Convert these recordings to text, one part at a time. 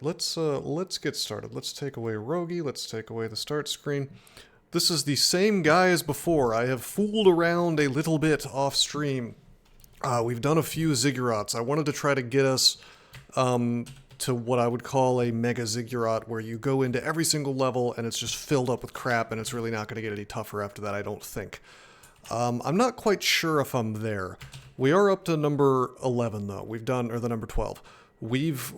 right, let's get started. Let's take away Rogi. Let's take away the start screen. This is the same guy as before. I have fooled around a little bit off stream. We've done a few Ziggurats. I wanted to try to get us to what I would call a mega ziggurat, where you go into every single level and it's just filled up with crap, and it's really not going to get any tougher after that, I don't think. I'm not quite sure if I'm there. We are up to number 11 though. We've done, or the number 12. We've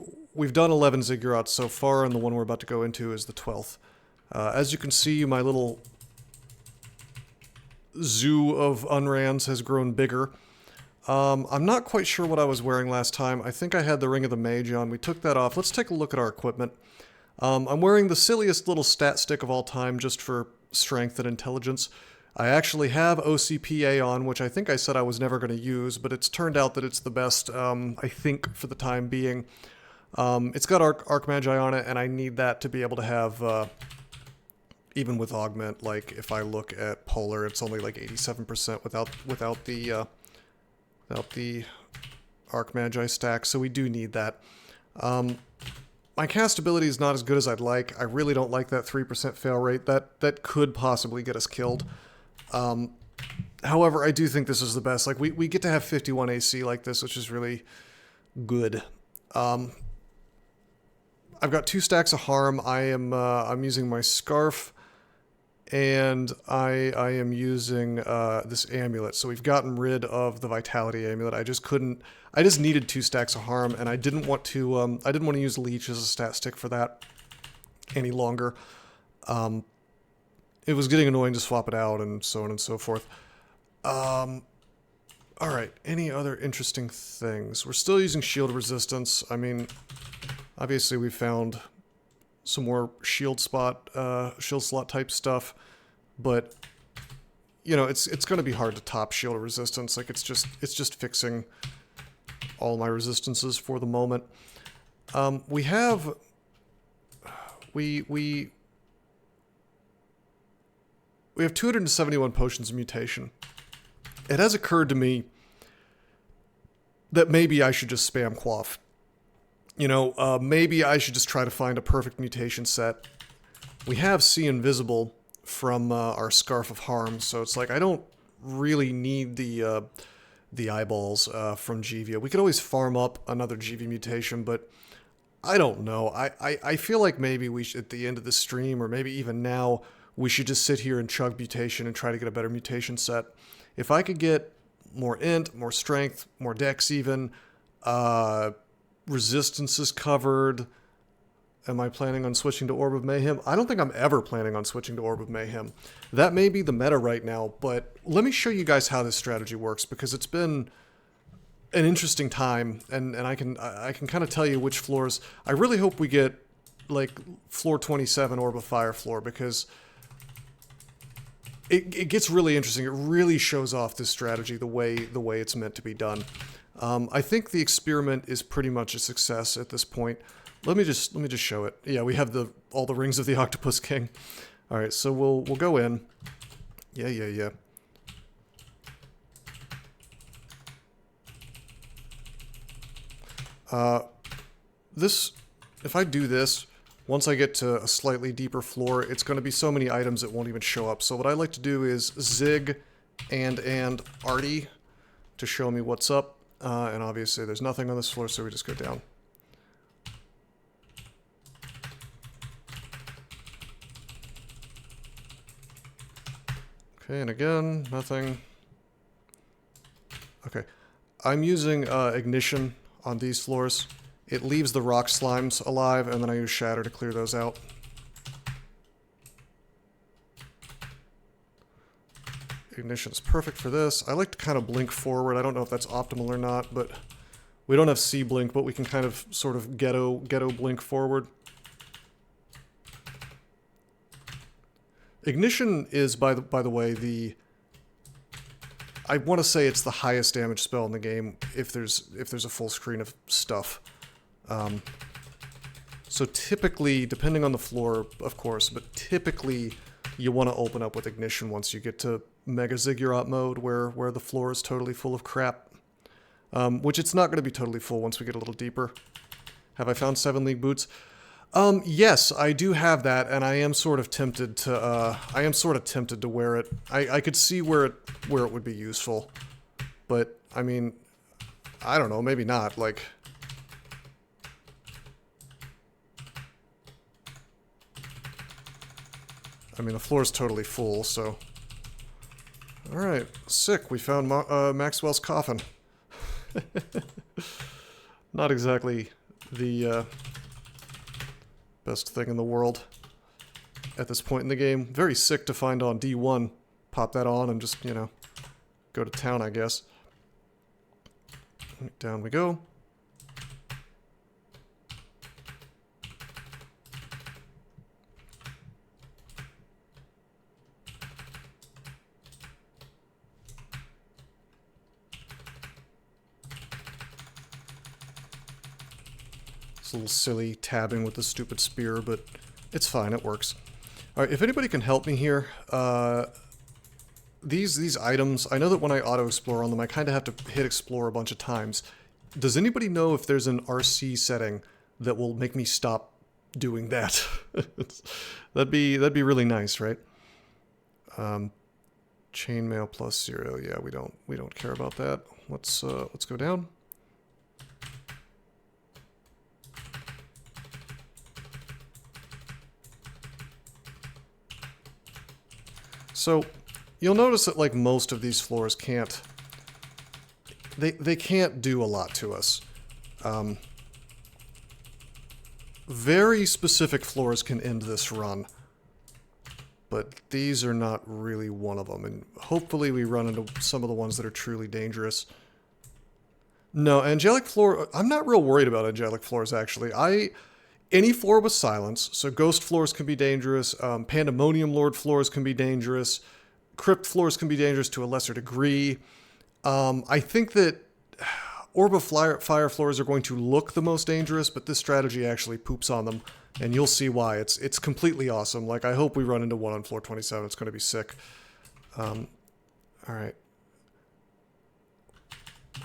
done 11 Ziggurats so far, and the one we're about to go into is the 12th. As you can see, my little zoo of Unrans has grown bigger. I'm not quite sure what I was wearing last time. I think I had the Ring of the Mage on. We took that off. Let's take a look at our equipment. I'm wearing the silliest little stat stick of all time just for strength and intelligence. I actually have OCPA on, which I think I said I was never going to use, but it's turned out that it's the best, I think, for the time being. It's got Archmagi on it, and I need that to be able to have, even with Augment, like, if I look at Polar, it's only like 87% without the Archmagi stack, so we do need that. My cast ability is not as good as I'd like. I really don't like that 3% fail rate. That could possibly get us killed. However, I do think this is the best. Like, we get to have 51 AC like this, which is really good. I've got 2 stacks of harm. I'm using my scarf, and I am using this amulet. So we've gotten rid of the vitality amulet. I just needed 2 stacks of harm, and I didn't want to use leech as a stat stick for that any longer. It was getting annoying to swap it out, and so on and so forth. Alright, any other interesting things? We're still using shield resistance. I mean, obviously we found some more shield slot type stuff, but you know, it's going to be hard to top shield resistance. Like, it's just fixing all my resistances for the moment. We have 271 potions of mutation. It has occurred to me that maybe I should just spam quaff. You know, maybe I should just try to find a perfect mutation set. We have See Invisible from our Scarf of Harm, so it's like I don't really need the eyeballs from Jivia. We could always farm up another Jivia mutation, but I don't know. I feel like maybe we should, at the end of the stream, or maybe even now, we should just sit here and chug mutation and try to get a better mutation set. If I could get more int, more strength, more dex even, resistance is covered. Am I planning on switching to Orb of Mayhem? I don't think I'm ever planning on switching to Orb of Mayhem. That may be the meta right now, but let me show you guys how this strategy works, because it's been an interesting time, and I can kind of tell you which floors. I really hope we get like floor 27 Orb of Fire floor, because it gets really interesting. It really shows off this strategy the way it's meant to be done. I think the experiment is pretty much a success at this point. Let me just show it. Yeah, we have all the rings of the Octopus King. All right, so we'll go in. Yeah. If I do this, once I get to a slightly deeper floor, it's going to be so many items it won't even show up. So what I like to do is Zig and Artie to show me what's up. And obviously there's nothing on this floor, so we just go down. Okay, and again, nothing. Okay, I'm using Ignition on these floors. It leaves the rock slimes alive, and then I use Shatter to clear those out. Ignition is perfect for this. I like to kind of blink forward. I don't know if that's optimal or not, but we don't have C blink, but we can kind of sort of ghetto blink forward. Ignition is, by the way, I want to say it's the highest damage spell in the game if there's a full screen of stuff. So typically, depending on the floor, of course, but typically you want to open up with Ignition once you get to Mega Ziggurat mode, where the floor is totally full of crap. Which it's not going to be totally full once we get a little deeper. Have I found 7 League boots? Yes, I do have that, and I am sort of tempted to, wear it. I could see where it would be useful. But, I mean, I don't know, maybe not, like... I mean, the floor's totally full, so... Alright, sick, we found Maxwell's coffin. Not exactly the, best thing in the world at this point in the game. Very sick to find on D1. Pop that on and just, you know, go to town, I guess. Down we go. It's a little silly tabbing with the stupid spear, but it's fine, it works. Alright, if anybody can help me here, these items, I know that when I auto-explore on them, I kind of have to hit explore a bunch of times. Does anybody know if there's an RC setting that will make me stop doing that? that'd be really nice, right? Chainmail plus 0, yeah, we don't care about that. Let's go down. So, you'll notice that, like, most of these floors can't... They can't do a lot to us. Very specific floors can end this run. But these are not really one of them. And hopefully we run into some of the ones that are truly dangerous. No, angelic floor... I'm not real worried about angelic floors, actually. Any floor with silence, so ghost floors can be dangerous, Pandemonium Lord floors can be dangerous, crypt floors can be dangerous to a lesser degree. I think that Orb of Fire floors are going to look the most dangerous, but this strategy actually poops on them, and you'll see why. It's completely awesome. Like, I hope we run into one on floor 27. It's going to be sick. Alright.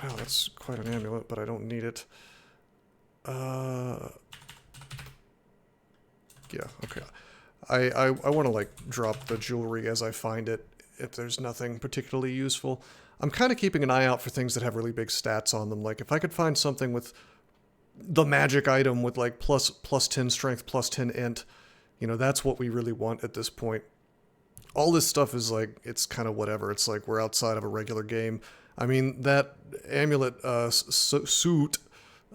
Wow, that's quite an amulet, but I don't need it. Yeah, okay. I want to, like, drop the jewelry as I find it, if there's nothing particularly useful. I'm kind of keeping an eye out for things that have really big stats on them. Like, if I could find something with the magic item with, like, plus 10 strength, plus 10 int, you know, that's what we really want at this point. All this stuff is, like, it's kind of whatever. It's like we're outside of a regular game. I mean, that amulet suit...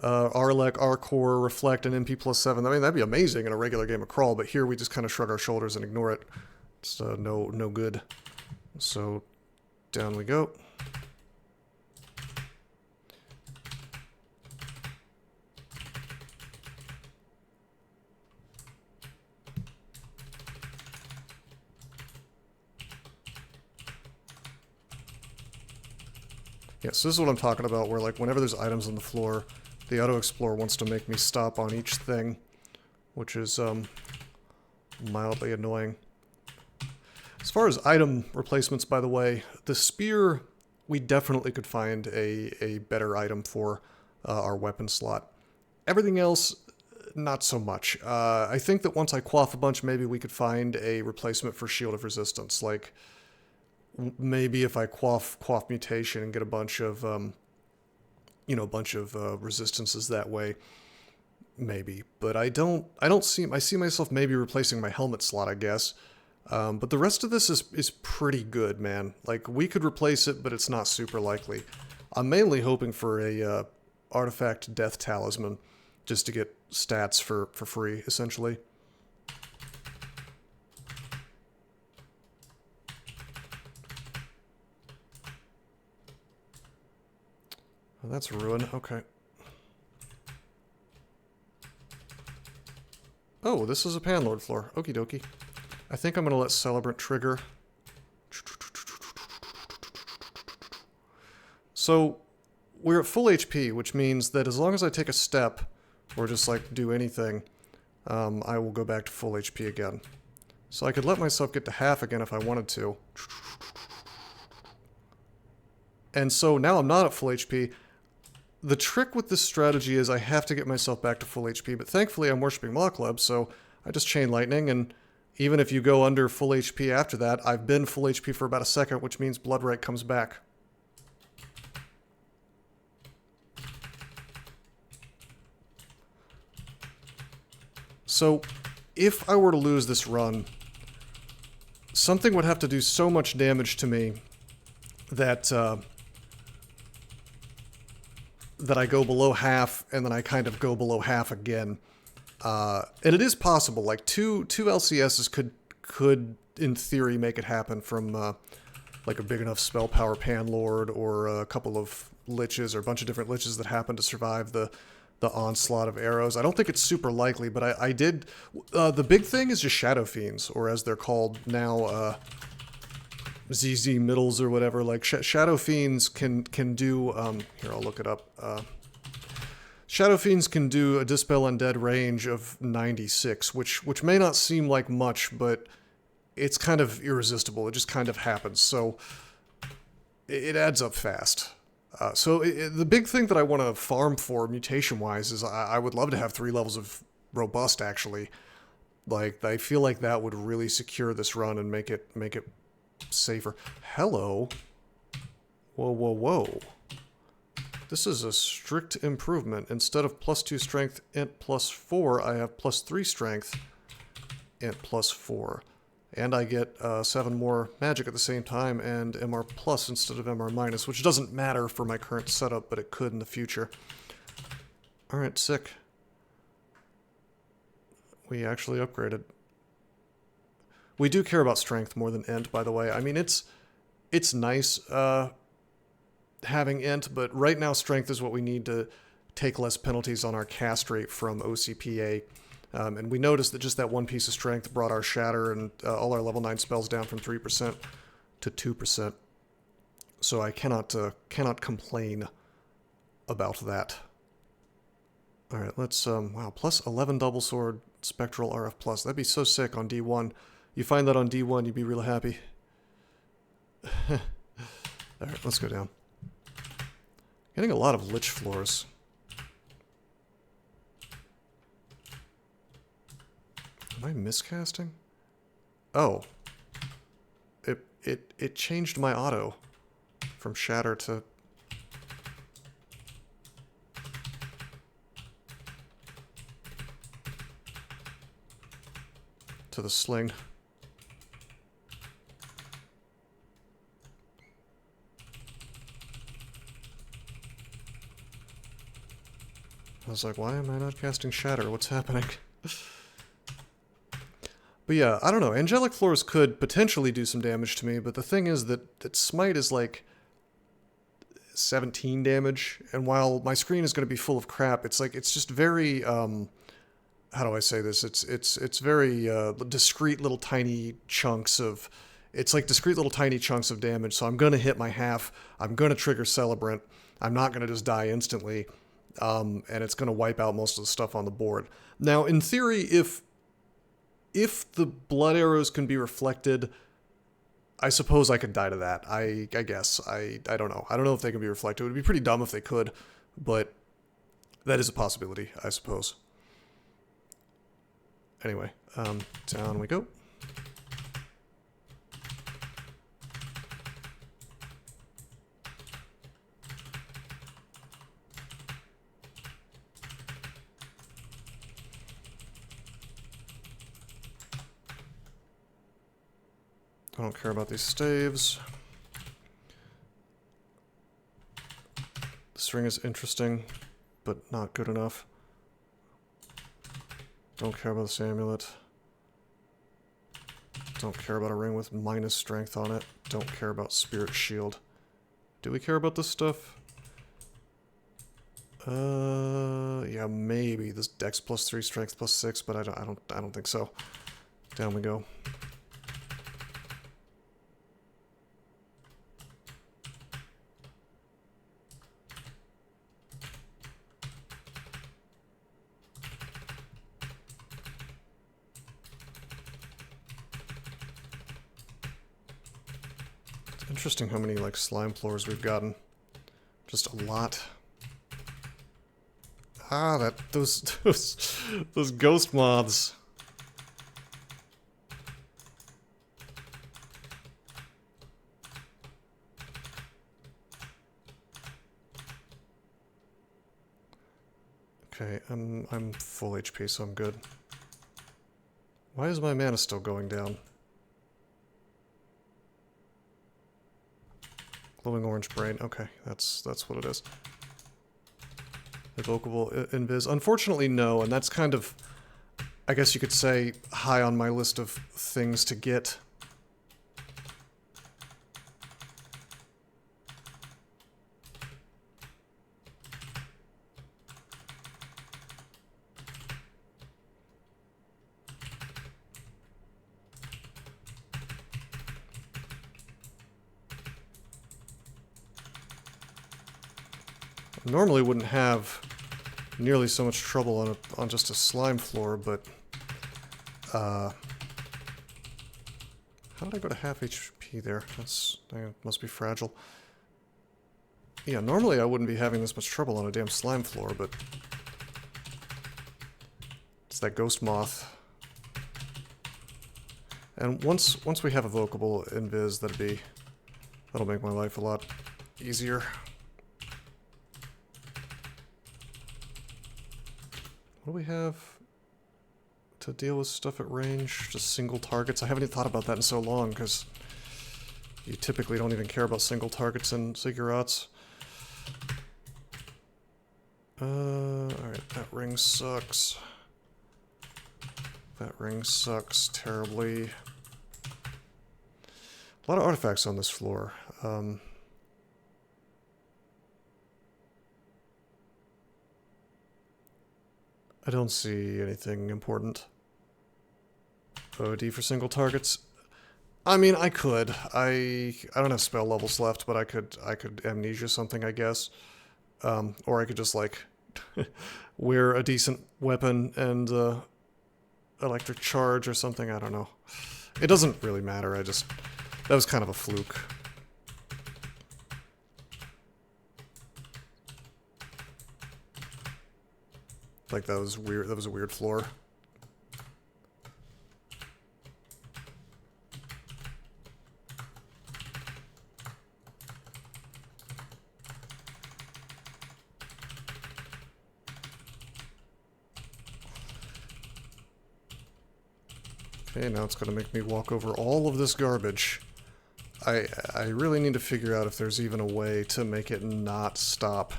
Arlec, Arcore, Reflect, and MP plus 7. I mean, that'd be amazing in a regular game of Crawl, but here we just kind of shrug our shoulders and ignore it. It's no good. So, down we go. Yeah, so this is what I'm talking about, where, like, whenever there's items on the floor, the auto-explore wants to make me stop on each thing, which is mildly annoying. As far as item replacements, by the way, the spear, we definitely could find a better item for our weapon slot. Everything else, not so much. I think that once I quaff a bunch, maybe we could find a replacement for Shield of Resistance. Like, maybe if I quaff Mutation and get a bunch of... you know, a bunch of resistances that way, maybe. But I see myself maybe replacing my helmet slot, I guess. But the rest of this is pretty good, man. Like, we could replace it, but it's not super likely. I'm mainly hoping for a artifact death talisman, just to get stats for free, essentially. Oh, that's a ruin. Okay. Oh, this is a Panlord floor. Okie dokie. I think I'm going to let Celebrant trigger. So, we're at full HP, which means that as long as I take a step, or just, like, do anything, I will go back to full HP again. So I could let myself get to half again if I wanted to. And so now I'm not at full HP. The trick with this strategy is I have to get myself back to full HP, but thankfully I'm worshipping Mockleb, so I just chain lightning, and even if you go under full HP after that, I've been full HP for about a second, which means Bloodwright comes back. So, if I were to lose this run, something would have to do so much damage to me that that I go below half, and then I kind of go below half again. And it is possible. Like two LCSs could in theory make it happen from like a big enough spell power Panlord, or a couple of liches, or a bunch of different liches that happen to survive the onslaught of arrows. I don't think it's super likely, but I did... the big thing is just Shadow Fiends, or as they're called now, ZZ Middles or whatever. Like, Shadow Fiends can do... here, I'll look it up. Shadow Fiends can do a Dispel Undead range of 96, which may not seem like much, but it's kind of irresistible. It just kind of happens, so it adds up fast. The big thing that I want to farm for mutation-wise is I would love to have 3 levels of Robust, actually. Like, I feel like that would really secure this run and make it safer. Hello? Whoa, whoa, whoa. This is a strict improvement. Instead of +2 strength, int +4, I have +3 strength, int +4. And I get 7 more magic at the same time, and MR plus instead of MR minus, which doesn't matter for my current setup, but it could in the future. Alright, sick. We actually upgraded. We do care about strength more than int, by the way. I mean, it's nice having int, but right now strength is what we need to take less penalties on our cast rate from OCPA. And we noticed that just that one piece of strength brought our shatter and all our level 9 spells down from 3% to 2%. So I cannot complain about that. Alright, let's, wow, plus 11 double sword, spectral RF plus. That'd be so sick on D1. You find that on D1, you'd be real happy. Alright, let's go down. Getting a lot of lich floors. Am I miscasting? Oh. It changed my auto from shatter to... to the sling. I was like, why am I not casting shatter? What's happening? But yeah, I don't know. Angelic Floors could potentially do some damage to me, but the thing is that Smite is like 17 damage, and while my screen is going to be full of crap, it's like, it's just very, how do I say this? It's very discrete little tiny chunks of, it's like discrete little tiny chunks of damage, so I'm going to hit my half, I'm going to trigger Celebrant, I'm not going to just die instantly, and it's going to wipe out most of the stuff on the board. Now, in theory, if the blood arrows can be reflected, I suppose I could die to that. I guess. I don't know. I don't know if they can be reflected. It would be pretty dumb if they could, but that is a possibility, I suppose. Anyway, down we go. I don't care about these staves. This ring is interesting, but not good enough. Don't care about this amulet. Don't care about a ring with minus strength on it. Don't care about Spirit Shield. Do we care about this stuff? Yeah, maybe this Dex +3, Strength +6, but I don't think so. Down we go. Interesting how many, like, slime floors we've gotten. Just a lot. Ah, those ghost moths. Okay, I'm full HP, so I'm good. Why is my mana still going down? Glowing orange brain. Okay, that's what it is. Evocable invis. Unfortunately, no, and that's kind of, I guess you could say, high on my list of things to get. Normally wouldn't have nearly so much trouble on just a slime floor, but how did I go to half HP there? That must be fragile. Yeah, normally I wouldn't be having this much trouble on a damn slime floor, but it's that ghost moth. And once we have evocable invis, that'll make my life a lot easier. What do we have to deal with stuff at range? Just single targets? I haven't even thought about that in so long, because you typically don't even care about single targets in Ziggurats. Alright, that ring sucks. That ring sucks terribly. A lot of artifacts on this floor. I don't see anything important. OD for single targets. I mean, I could. I don't have spell levels left, but I could amnesia something, I guess. Or I could just like wear a decent weapon and electric charge or something. I don't know. It doesn't really matter. That was kind of a fluke. Like, that was weird. That was a weird floor. Okay, now it's gonna make me walk over all of this garbage. I really need to figure out if there's even a way to make it not stop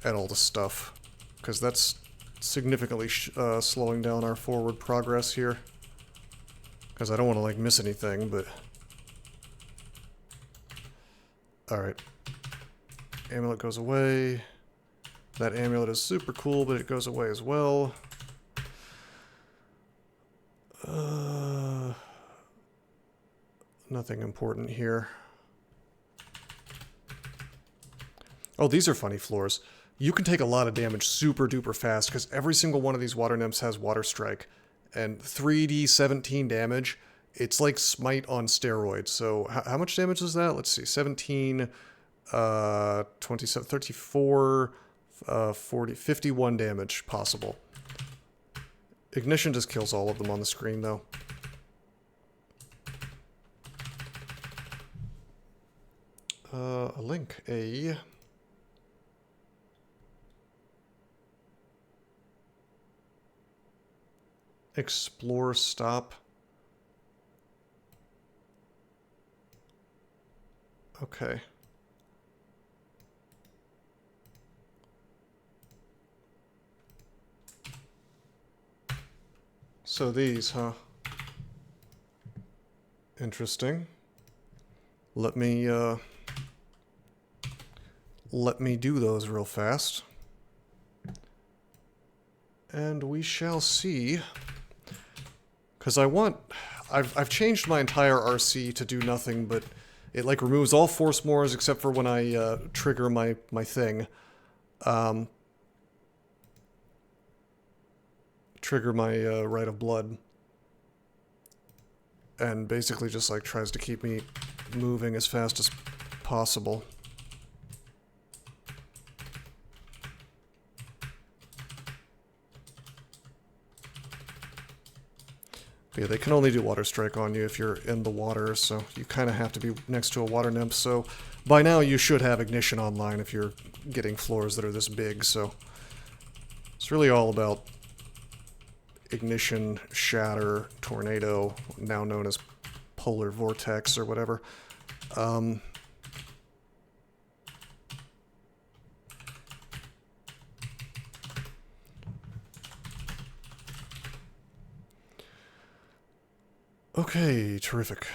at all the stuff. Because that's significantly slowing down our forward progress here. Because I don't want to, like, miss anything, but... Alright. Amulet goes away. That amulet is super cool, but it goes away as well. Nothing important here. Oh, these are funny floors. You can take a lot of damage super duper fast because every single one of these water nymphs has water strike. And 3d 17 damage, it's like smite on steroids. So how much damage is that? Let's see, 17, 27, 34, 40, 51 damage possible. Ignition just kills all of them on the screen though. A link, Explore stop. Okay. So these, huh? Interesting. Let me do those real fast. And we shall see. Because I've changed my entire RC to do nothing, but it like removes all force mores except for when I trigger my thing. Trigger my Rite of Blood. And basically just like tries to keep me moving as fast as possible. Yeah, they can only do water strike on you if you're in the water, so you kind of have to be next to a water nymph. So by now you should have ignition online if you're getting floors that are this big. So it's really all about ignition, shatter, tornado, now known as polar vortex or whatever. Okay, terrific.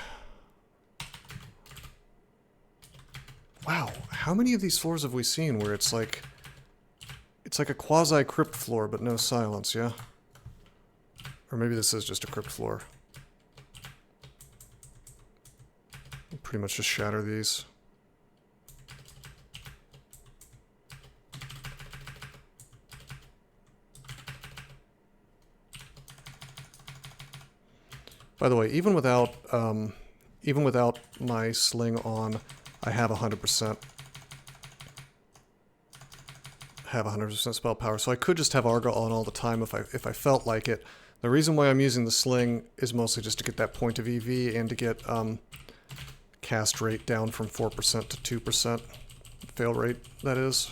Wow, how many of these floors have we seen where it's like a quasi-crypt floor but no silence, yeah? Or maybe this is just a crypt floor. I'll pretty much just shatter these. By the way, even without my sling on, I have 100%. Have 100% spell power, so I could just have Arga on all the time if I felt like it. The reason why I'm using the sling is mostly just to get that point of EV and to get cast rate down from 4% to 2%. Fail rate, that is.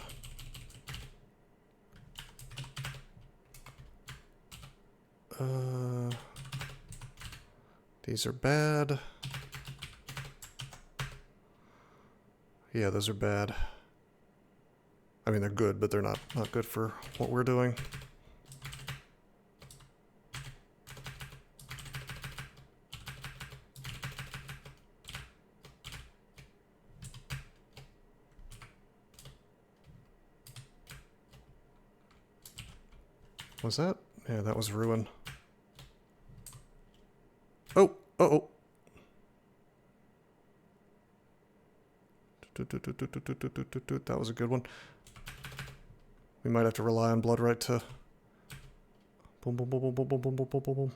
These are bad. Yeah, those are bad. I mean, they're good, but they're not good for what we're doing. Was that? Yeah, that was ruin. Oh, uh-oh. That was a good one. We might have to rely on Bloodright to... Boom, boom, boom, boom, boom, boom, boom, boom, boom,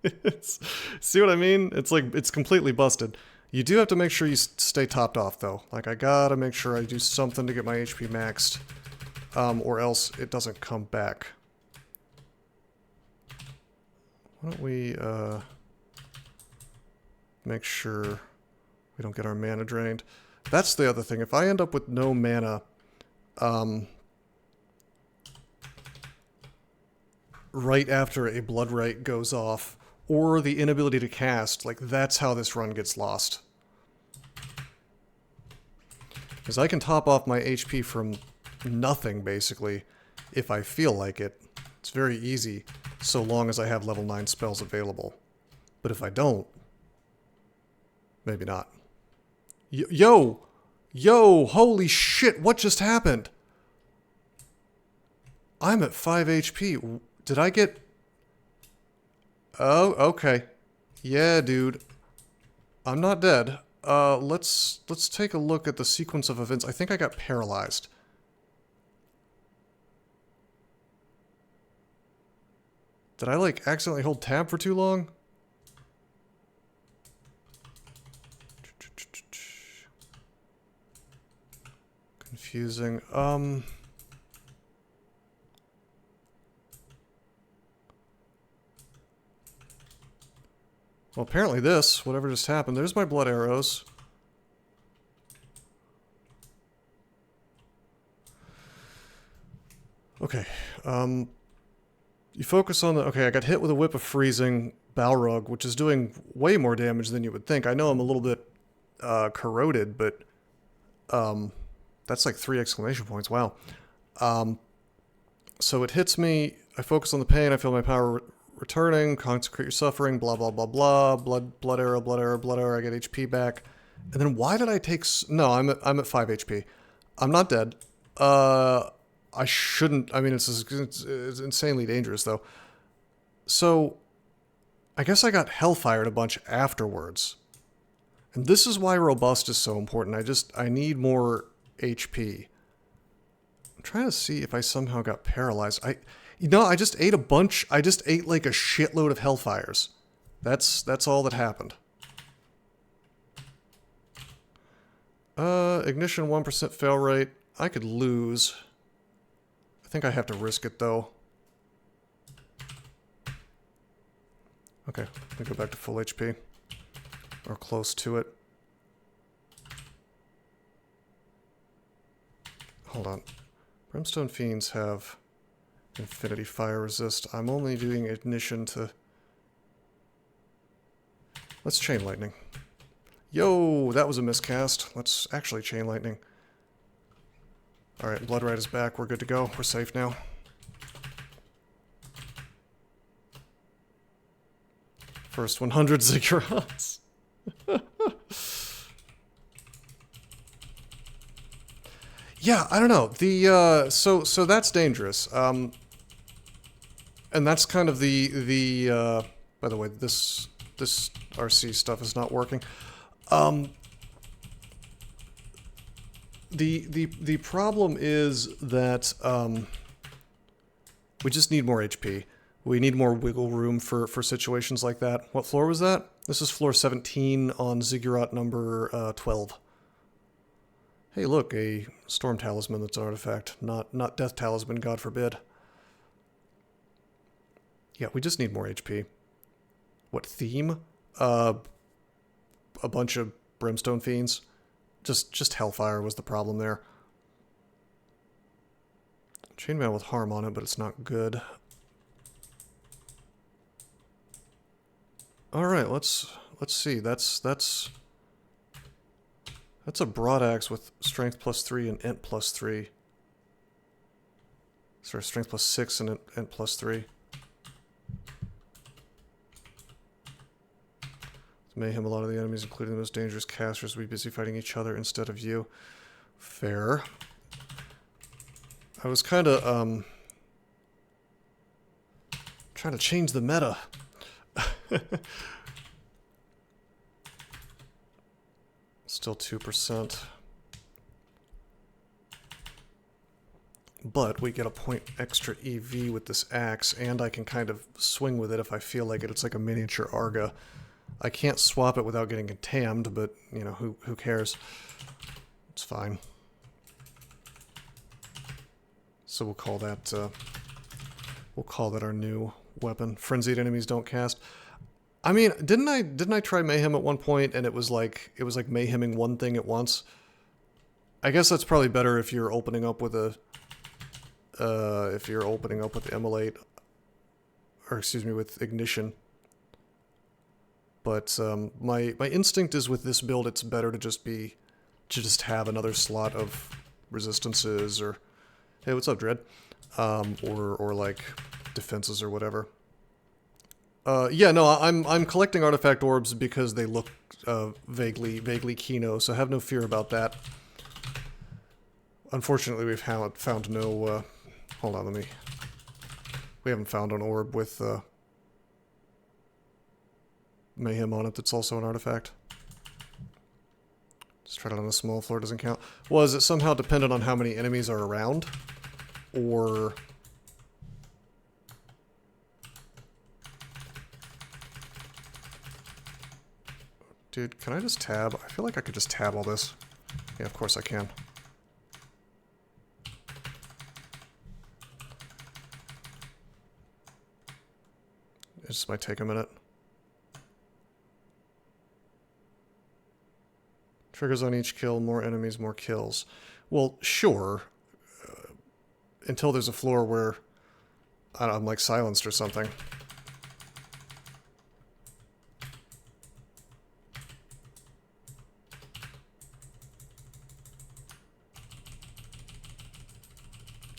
boom. See what I mean? It's like, it's completely busted. You do have to make sure you stay topped off, though. Like, I gotta make sure I do something to get my HP maxed. Or else it doesn't come back. Why don't we, make sure we don't get our mana drained. That's the other thing. If I end up with no mana, right after a Bloodright goes off, or the inability to cast, like, that's how this run gets lost. Because I can top off my HP from nothing, basically, if I feel like it. It's very easy, so long as I have level 9 spells available. But if I don't, maybe not. Yo! Yo! Holy shit, what just happened? I'm at 5 HP. Did I get... Oh, okay. Yeah, dude. I'm not dead. Let's take a look at the sequence of events. I think I got paralyzed. Did I, like, accidentally hold tab for too long? Confusing. Well, apparently this, whatever just happened, there's my blood arrows. Okay, you focus on the... Okay, I got hit with a Whip of Freezing Balrog, which is doing way more damage than you would think. I know I'm a little bit corroded, but that's like 3 exclamation points. Wow. So it hits me, I focus on the pain, I feel my power returning, consecrate your suffering, blah, blah, blah, blah, blood arrow, blood arrow, blood arrow, I get HP back. And then why did I take... No, I'm at 5 HP. I'm not dead. I shouldn't... I mean, it's insanely dangerous, though. So, I guess I got hellfired a bunch afterwards. And this is why robust is so important. I need more HP. I'm trying to see if I somehow got paralyzed. You know, I just ate a bunch... I just ate, like, a shitload of hellfires. That's all that happened. Ignition 1% fail rate. I could lose. I think I have to risk it, though. Okay, we go back to full HP. Or close to it. Hold on. Brimstone Fiends have infinity fire resist. I'm only doing ignition to... Let's chain lightning. Yo, that was a miscast. Let's actually chain lightning. Alright, Bloodrite is back. We're good to go. We're safe now. First 100 Ziggurats. Yeah, I don't know. The so that's dangerous. And that's kind of the by the way, this RC stuff is not working. The problem is that we just need more HP. We need more wiggle room for situations like that. What floor was that? This is floor 17 on Ziggurat number 12. Hey, look, a Storm Talisman that's an artifact. Not Death Talisman, God forbid. Yeah, we just need more HP. What theme? A bunch of Brimstone Fiends. Just Hellfire was the problem there. Chainmail with harm on it, but it's not good. Alright, let's see. That's a broad axe with strength +3 and int +3. Sorry, strength +6 and int +3. Mayhem, a lot of the enemies, including the most dangerous casters, will be busy fighting each other instead of you. Fair. I was kind of, trying to change the meta. Still 2%. But we get a point extra EV with this axe, and I can kind of swing with it if I feel like it. It's like a miniature Arga. I can't swap it without getting contammed, but, you know, who cares? It's fine. So we'll call that our new weapon. Frenzied enemies don't cast. I mean, didn't I try Mayhem at one point, and it was like Mayheming one thing at once? I guess that's probably better if you're opening up with a Immolate, or excuse me, with Ignition. But my instinct is with this build, it's better to just have another slot of resistances, or hey, what's up, Dread? Or like defenses or whatever. Yeah, no, I'm collecting artifact orbs because they look vaguely Kino, so have no fear about that. Unfortunately, we've found no. Hold on, we haven't found an orb with Mayhem on it that's also an artifact. Let's try it on a small floor, doesn't count. Was it somehow dependent on how many enemies are around? Or... Dude, can I just tab? I feel like I could just tab all this. Yeah, of course I can. It just might take a minute. Triggers on each kill, more enemies, more kills. Well, sure. Until there's a floor where I'm like silenced or something.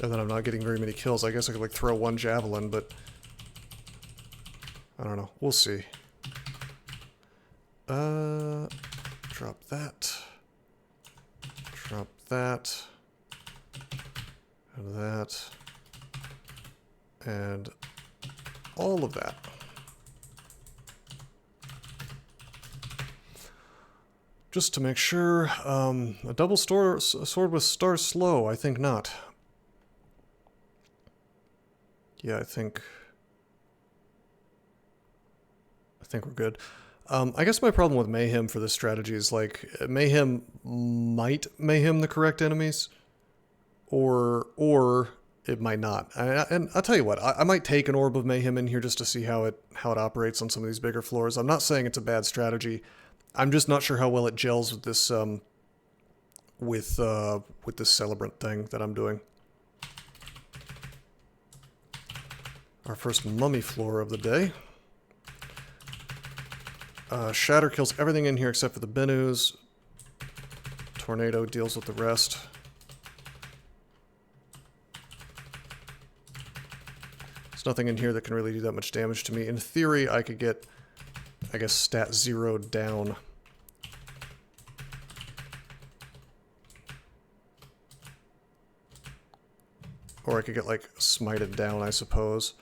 And then I'm not getting very many kills. I guess I could like throw one javelin, but I don't know. We'll see. Drop that. Drop that. And that. And all of that. Just to make sure, a double sword with star slow, I think not. Yeah, I think we're good. I guess my problem with Mayhem for this strategy is, like, Mayhem might Mayhem the correct enemies, or it might not. And I'll tell you what, I might take an Orb of Mayhem in here just to see how it operates on some of these bigger floors. I'm not saying it's a bad strategy. I'm just not sure how well it gels with this with this Celebrant thing that I'm doing. Our first mummy floor of the day. Shatter kills everything in here except for the Benus. Tornado deals with the rest. There's nothing in here that can really do that much damage to me. In theory, I could get, I guess, stat 0 down. Or I could get, like, smited down, I suppose.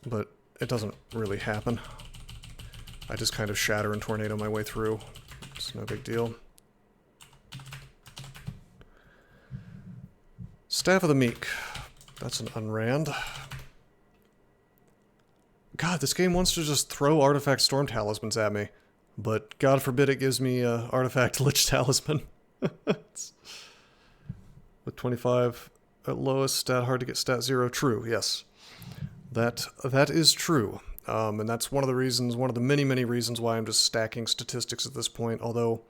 But it doesn't really happen. I just kind of shatter and tornado my way through. It's no big deal. Staff of the Meek. That's an unrand. God, this game wants to just throw Artifact Storm Talismans at me. But God forbid it gives me Artifact Lich Talisman. With 25 at lowest, stat hard to get stat 0. True, yes. That is true. And that's one of the reasons, one of the many, many reasons why I'm just stacking statistics at this point. Although,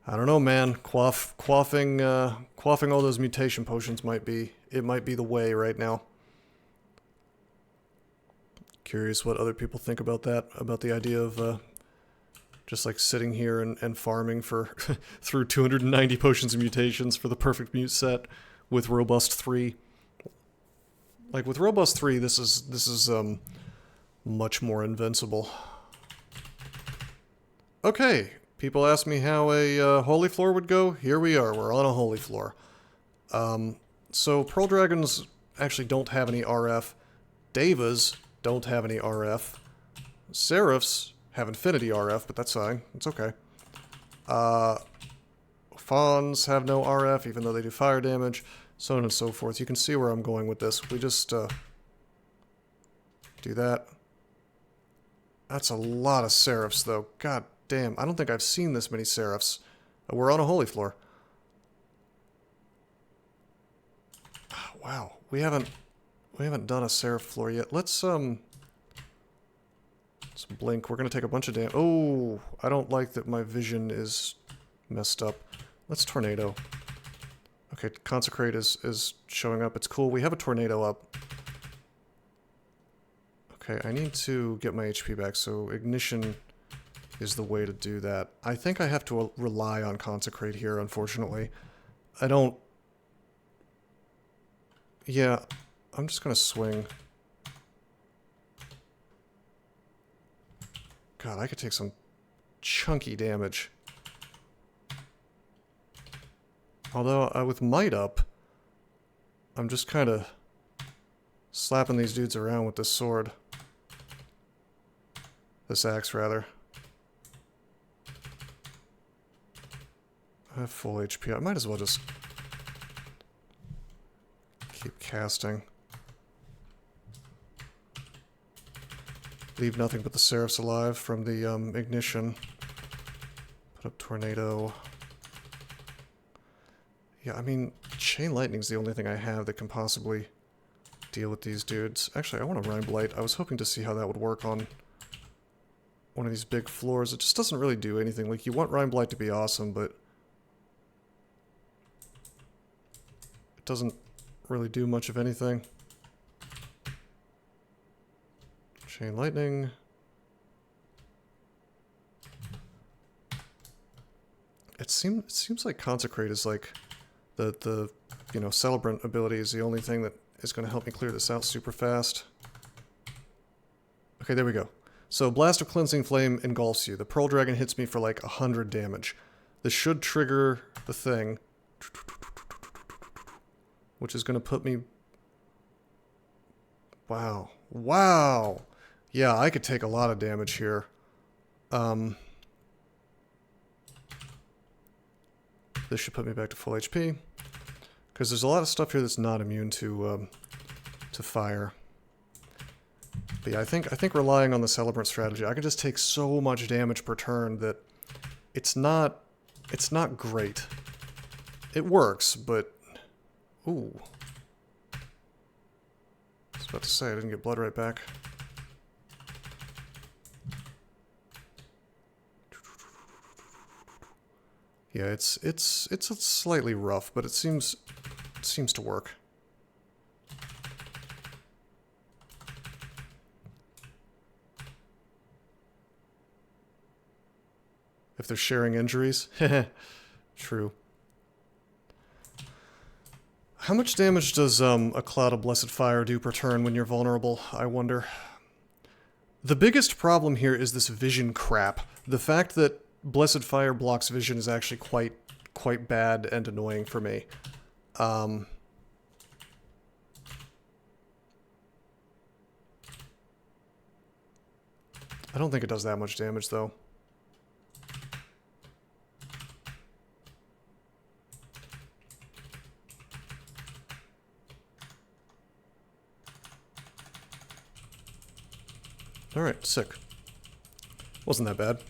I don't know, man. Quaffing all those mutation potions might be the way right now. Curious what other people think about that, about the idea of just like sitting here and farming for through 290 potions and mutations for the perfect mute set with Robust 3. Like with Robust 3, this is much more invincible. Okay, people ask me how a holy floor would go. Here we are. We're on a holy floor. So Pearl Dragons actually don't have any RF. Devas don't have any RF. Seraphs have Infinity RF, but that's fine. It's okay. Fawns have no RF, even though they do fire damage. So on and so forth. You can see where I'm going with this. We just do that. That's a lot of Seraphs, though. God damn. I don't think I've seen this many Seraphs. We're on a holy floor. Oh, wow. We haven't done a Seraph floor yet. Let's blink. We're gonna take a bunch of damage. Oh, I don't like that my vision is messed up. Let's tornado. Okay, Consecrate is showing up. It's cool. We have a tornado up. Okay, I need to get my HP back, so Ignition is the way to do that. I think I have to rely on Consecrate here, unfortunately. I don't... Yeah, I'm just gonna swing. God, I could take some chunky damage. Although, with Might up, I'm just kind of slapping these dudes around with this sword. This axe, rather. I have full HP. I might as well just keep casting. Leave nothing but the Seraphs alive from the Ignition. Put up Tornado. Yeah, I mean, Chain Lightning's the only thing I have that can possibly deal with these dudes. Actually, I want a Rime Blight. I was hoping to see how that would work on one of these big floors. It just doesn't really do anything. Like, you want Rime Blight to be awesome, but it doesn't really do much of anything. Chain Lightning. It seems like Consecrate is like the you know, Celebrant ability is the only thing that is going to help me clear this out super fast. Okay, there we go. So Blast of Cleansing Flame engulfs you. The Pearl Dragon hits me for like 100 damage. This should trigger the thing, which is going to put me... Wow. Wow! Yeah, I could take a lot of damage here. This should put me back to full HP. Because there's a lot of stuff here that's not immune to fire. But yeah, I think relying on the Celebrant strategy, I can just take so much damage per turn that it's not great. It works, but ooh. I was about to say I didn't get blood right back. Yeah, it's slightly rough, but it seems to work. If they're sharing injuries? True. How much damage does a Cloud of Blessed Fire do per turn when you're vulnerable, I wonder? The biggest problem here is this vision crap. The fact that Blessed Fire blocks vision is actually quite bad and annoying for me. I don't think it does that much damage, though. Alright, sick. Wasn't that bad.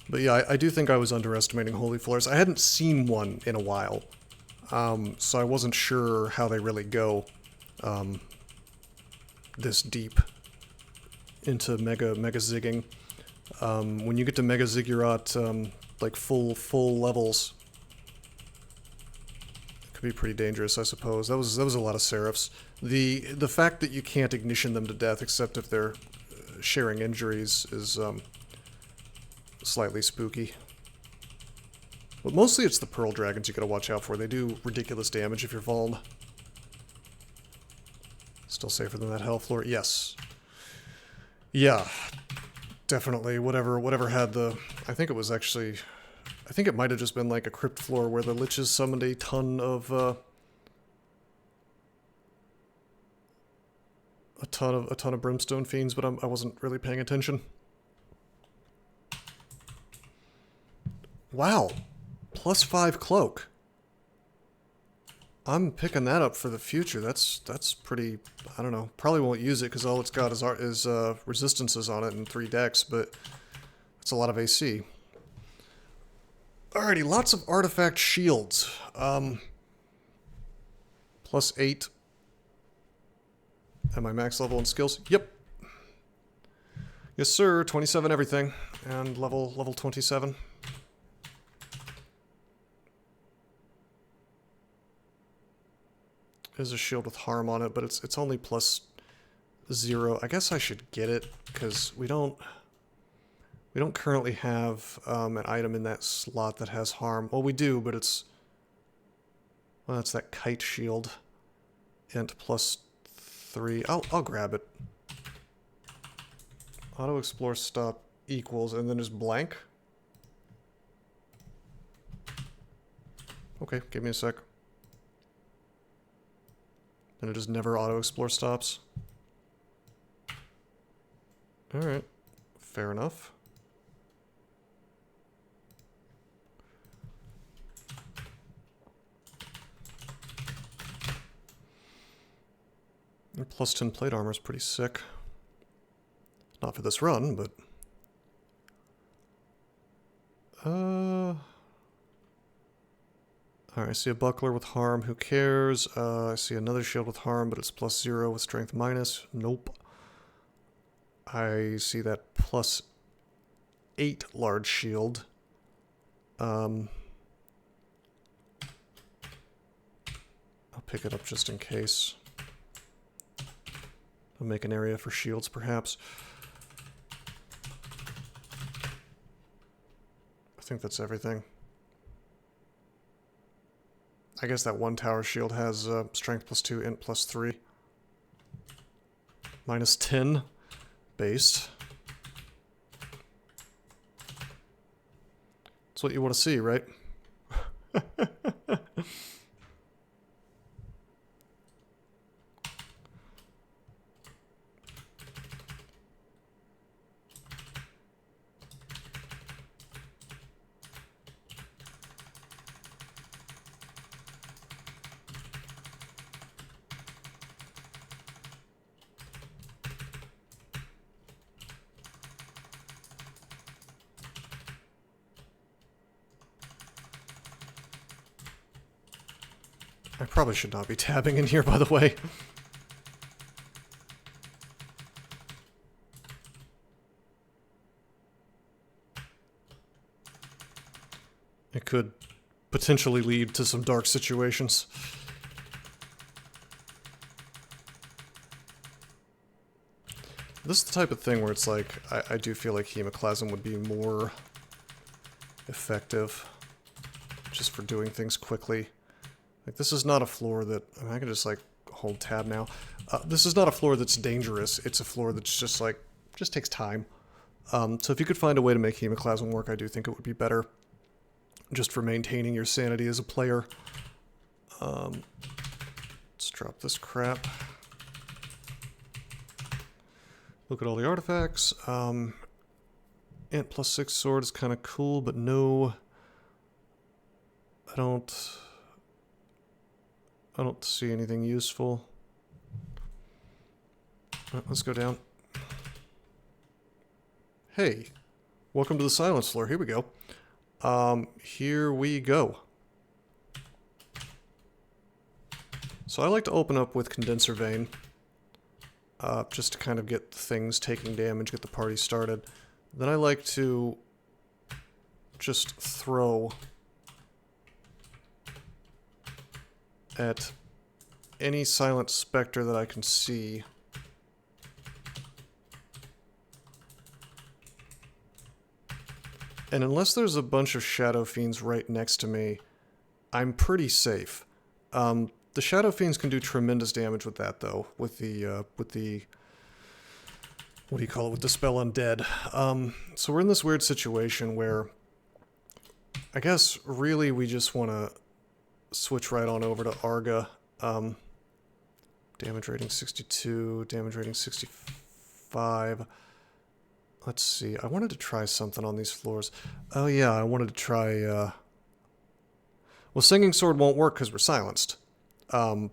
But yeah, I do think I was underestimating Holy Floors. I hadn't seen one in a while, so I wasn't sure how they really go this deep into megazigging. When you get to megaziggurat, like full levels, it could be pretty dangerous, I suppose. That was a lot of Seraphs. The fact that you can't ignition them to death except if they're sharing injuries is slightly spooky. But mostly it's the Pearl Dragons you gotta watch out for. They do ridiculous damage if you're vuln. Still safer than that Hell Floor? Yes. Yeah. Definitely. Whatever had the... I think it was actually... I think it might have just been like a Crypt Floor where the Liches summoned a ton of... a ton of Brimstone Fiends, but I wasn't really paying attention. Wow. +5 cloak. I'm picking that up for the future. That's pretty... I don't know. Probably won't use it because all it's got is resistances on it and 3 decks, but it's a lot of AC. Alrighty, lots of artifact shields. +8. Am I max level in skills? Yep. Yes, sir. 27 everything. And level 27. There's a shield with harm on it, but it's only +0. I guess I should get it, because we don't currently have an item in that slot that has harm. Well, we do, but it's... Well, it's that kite shield. Int +3. I'll grab it. Auto explore stop equals, and then just blank. Okay, give me a sec. And it just never auto-explore stops. Alright. Fair enough. And +10 plate armor is pretty sick. Not for this run, but... Alright, I see a buckler with harm, who cares? I see another shield with harm, but it's +0 with strength minus. Nope. I see that +8 large shield. I'll pick it up just in case. I'll make an area for shields, perhaps. I think that's everything. I guess that one tower shield has strength +2, int +3. -10. Based. That's what you want to see, right? I probably should not be tabbing in here, by the way. It could potentially lead to some dark situations. This is the type of thing where it's like, I do feel like Hemoclasm would be more effective just for doing things quickly. Like, this is not a floor that, I mean, I can just like hold tab now. This is not a floor that's dangerous. It's a floor that's just like, just takes time. So if you could find a way to make Hemoclasm work, I do think it would be better. Just for maintaining your sanity as a player. Let's drop this crap. Look at all the artifacts. Ant +6 sword is kind of cool, but no... I don't see anything useful. Let's go down. Hey, welcome to the silence floor. Here we go. Here we go. So I like to open up with Condenser Vein. Just to kind of get things taking damage, get the party started. Then I like to just throw at any Silent Spectre that I can see. And unless there's a bunch of Shadow Fiends right next to me, I'm pretty safe. The Shadow Fiends can do tremendous damage with that, though, with the what do you call it, with the spell Undead. So we're in this weird situation where I guess really we just want to switch right on over to Arga. Damage rating 62, damage rating 65. Let's see, I wanted to try something on these floors. Oh yeah, I wanted to try, well, Singing Sword won't work because we're silenced. But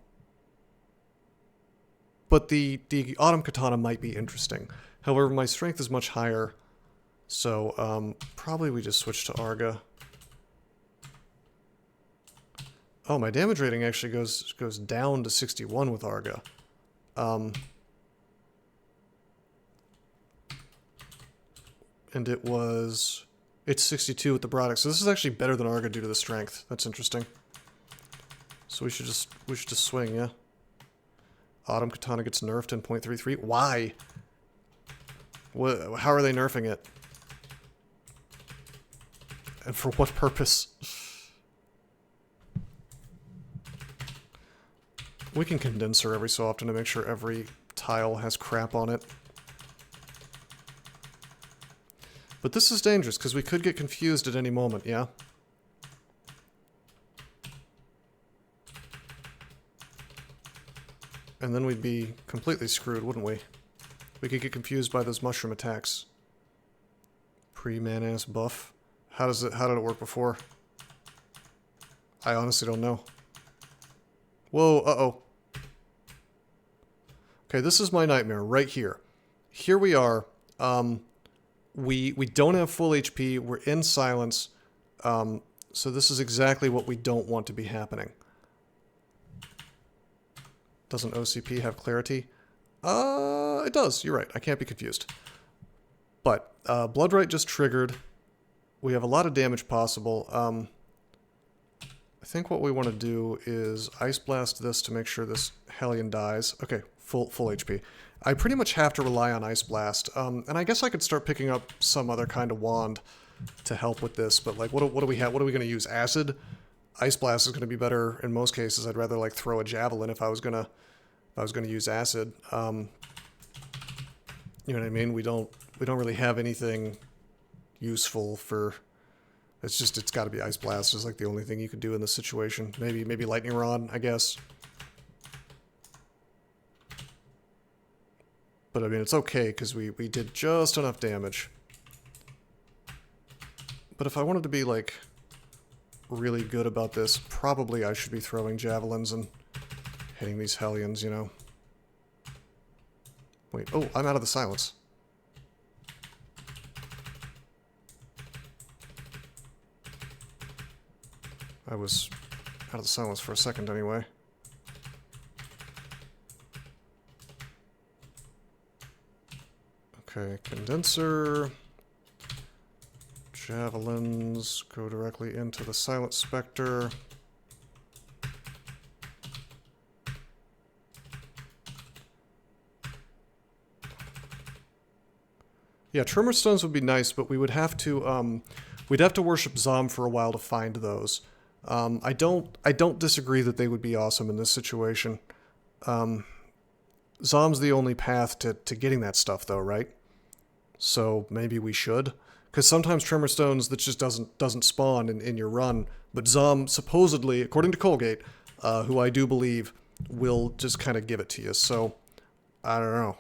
the Autumn Katana might be interesting. However, my strength is much higher, so probably we just switch to Arga. Oh, my damage rating actually goes down to 61 with Arga. And it's 62 with the Broddock, so this is actually better than Arga due to the strength. That's interesting. So we should just swing, yeah. Autumn Katana gets nerfed in 0.33. Why? How are they nerfing it? And for what purpose? We can condenser every so often to make sure every tile has crap on it. But this is dangerous because we could get confused at any moment, yeah? And then we'd be completely screwed, wouldn't we? We could get confused by those mushroom attacks. Pre-man-ass buff. How did it work before? I honestly don't know. Whoa, uh-oh. Okay, this is my nightmare right here. Here we are. We don't have full HP. We're in silence. So this is exactly what we don't want to be happening. Doesn't OCP have clarity? It does. You're right. I can't be confused. But Bloodright just triggered. We have a lot of damage possible. I think what we want to do is Ice Blast this to make sure this Hellion dies. Okay, full HP. I pretty much have to rely on Ice Blast. And I guess I could start picking up some other kind of wand to help with this. But like, what do we have? What are we going to use? Acid? Ice Blast is going to be better in most cases. I'd rather like throw a Javelin if I was gonna use Acid. You know what I mean? We don't really have anything useful for. It's got to be Ice Blast. Is like the only thing you could do in this situation. Maybe Lightning Rod, I guess. But I mean, it's okay because we did just enough damage. But if I wanted to be like really good about this, probably I should be throwing Javelins and hitting these Hellions, you know. Wait, oh, I'm out of the silence. I was out of the silence for a second anyway. Okay, condenser. Javelins go directly into the Silent Spectre. Yeah, Tremor Stones would be nice, but we would have to, we'd have to worship Zom for a while to find those. I don't disagree that they would be awesome in this situation. Zom's the only path to getting that stuff, though, right? So maybe we should. Because sometimes Tremor Stones, that just doesn't spawn in your run. But Zom, supposedly, according to Colgate, who I do believe, will just kind of give it to you. So, I don't know.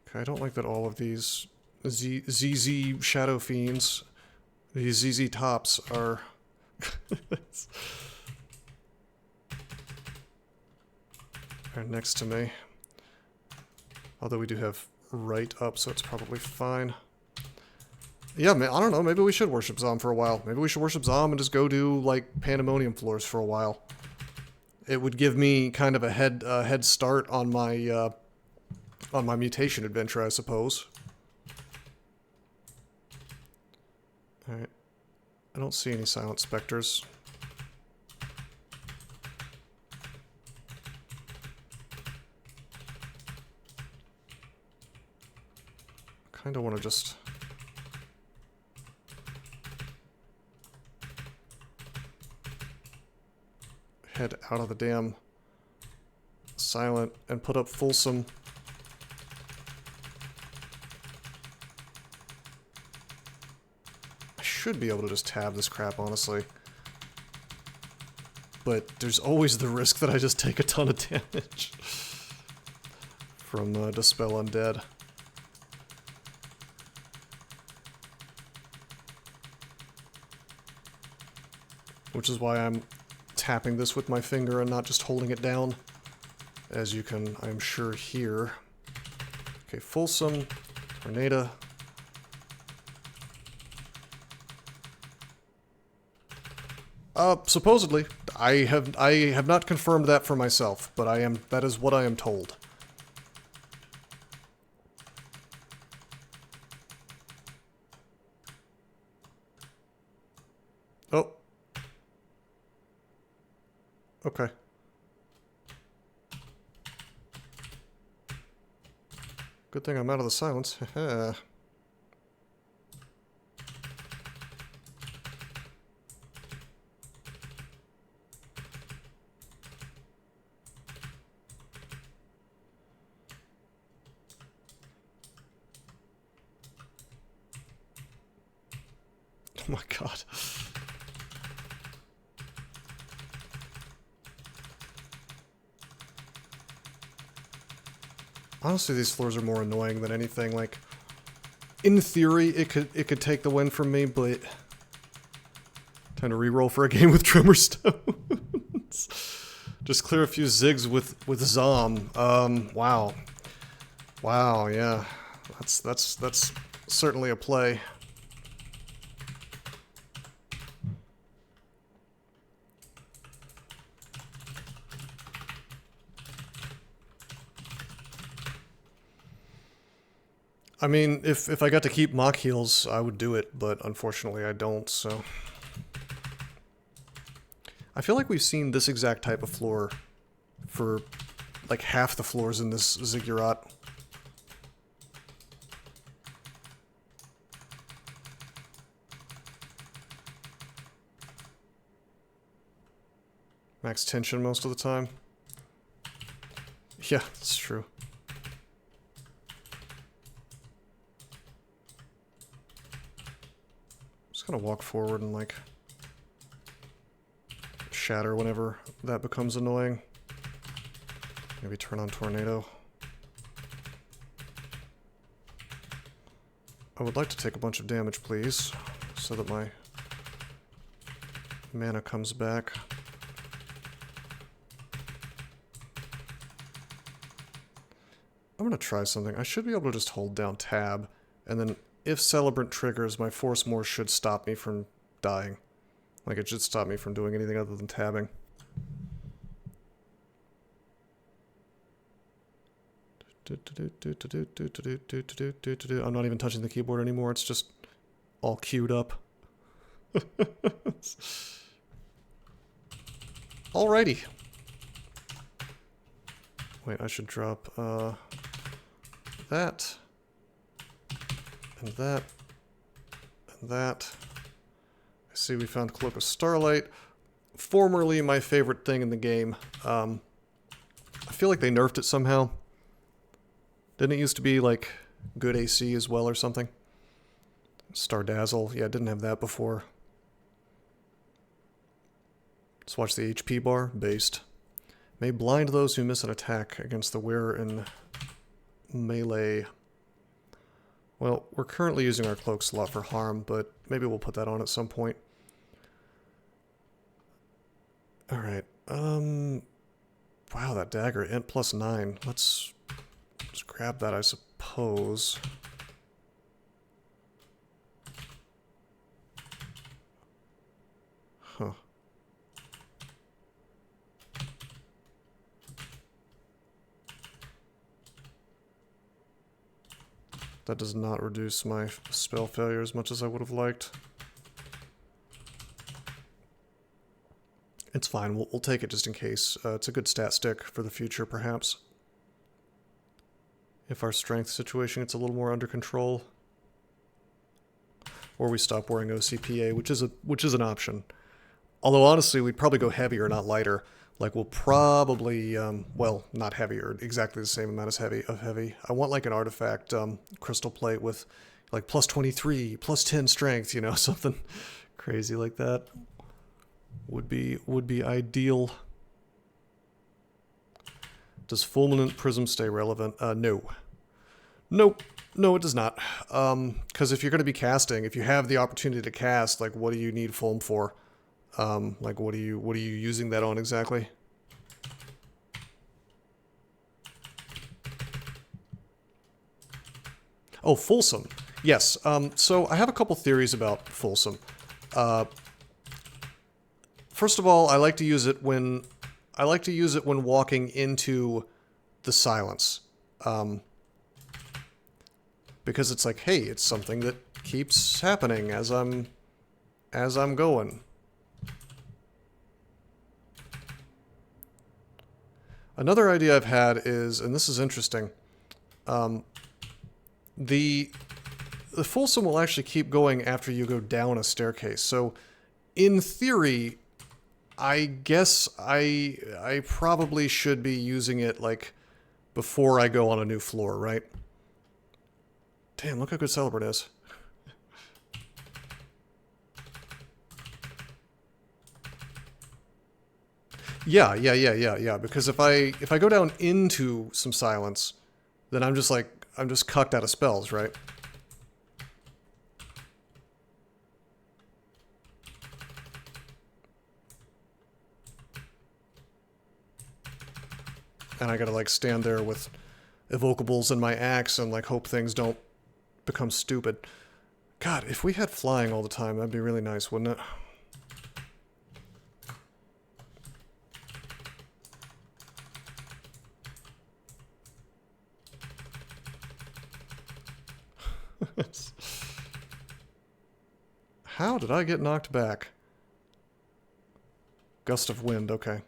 Okay, I don't like that all of these ZZ Shadow Fiends, these ZZ Tops are... are next to me. Although we do have right up, so it's probably fine. Yeah, man, I don't know. Maybe we should worship Zom for a while. Maybe we should worship Zom and just go do, like, Pandemonium floors for a while. It would give me kind of a head start on my mutation adventure, I suppose. Alright. I don't see any Silent Spectres. Kinda wanna just... head out of the damn Silent and put up Fulsome. I should be able to just tab this crap, honestly. But there's always the risk that I just take a ton of damage from Dispel Undead. Which is why I'm tapping this with my finger and not just holding it down. As you can, I'm sure, hear. Okay, Fulsome, Tornado. Supposedly. I have not confirmed that for myself, but that is what I am told. Oh. Okay. Good thing I'm out of the silence. Oh my god. Honestly, these floors are more annoying than anything. Like, in theory, it could take the win from me, but time to reroll for a game with Tremor Stones. Just clear a few zigs with Zom. Wow, wow, yeah, that's certainly a play. I mean, if I got to keep mock heals, I would do it, but unfortunately I don't, so... I feel like we've seen this exact type of floor for, like, half the floors in this Ziggurat. Max tension most of the time. Yeah, that's true. Gonna walk forward and like shatter whenever that becomes annoying. Maybe turn on Tornado. I would like to take a bunch of damage, please, so that my mana comes back. I'm gonna try something. I should be able to just hold down tab, and then if Celebrant triggers, my Force More should stop me from dying. Like, it should stop me from doing anything other than tabbing. I'm not even touching the keyboard anymore. It's just all queued up. Alrighty. Wait, I should drop that, and that, and that. I see we found Cloak of Starlight. Formerly my favorite thing in the game. I feel like they nerfed it somehow. Didn't it used to be like good AC as well or something? Star Dazzle. Yeah, didn't have that before. Let's watch the HP bar. Based. May blind those who miss an attack against the wearer in melee. Well, we're currently using our cloak slot for harm, but maybe we'll put that on at some point. Alright, wow, that dagger, int +9. Let's grab that, I suppose. Huh. That does not reduce my spell failure as much as I would have liked. It's fine, we'll take it just in case. It's a good stat stick for the future, perhaps. If our strength situation gets a little more under control. Or we stop wearing OCPA, which is an option. Although honestly, we'd probably go heavier, not lighter. Like we'll probably, well, not heavier, exactly the same amount as heavy. I want like an artifact crystal plate with like +23, +10 strength, you know, something crazy like that. Would be ideal. Does Fulminant Prism stay relevant? No. Nope. No, it does not. Because if you're going to be casting, if you have the opportunity to cast, like, what do you need Fulm for? Like, what are you using that on exactly? Oh, Fulsome. Yes. So I have a couple theories about Fulsome. First of all, I like to use it when walking into the silence, because it's like, hey, it's something that keeps happening as I'm going. Another idea I've had is, and this is interesting, the Fulsome will actually keep going after you go down a staircase. So, in theory, I guess I probably should be using it, like, before I go on a new floor, right? Damn, look how good Celebrant is. Yeah, because if I go down into some silence, then I'm just cucked out of spells, right? And I gotta, like, stand there with evocables in my axe and, like, hope things don't become stupid. God, if we had flying all the time, that'd be really nice, wouldn't it? How did I get knocked back? Gust of wind, okay.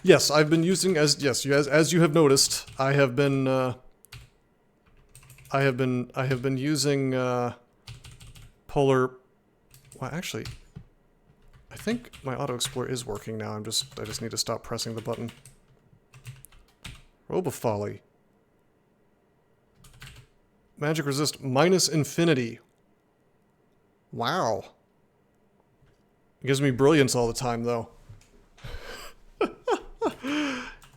Yes, I've been using as you have noticed, I have been using polar. Well, actually, I think my auto explorer is working now. I just need to stop pressing the button. Robe of Folly. Magic resist -infinity. Wow. It gives me brilliance all the time, though.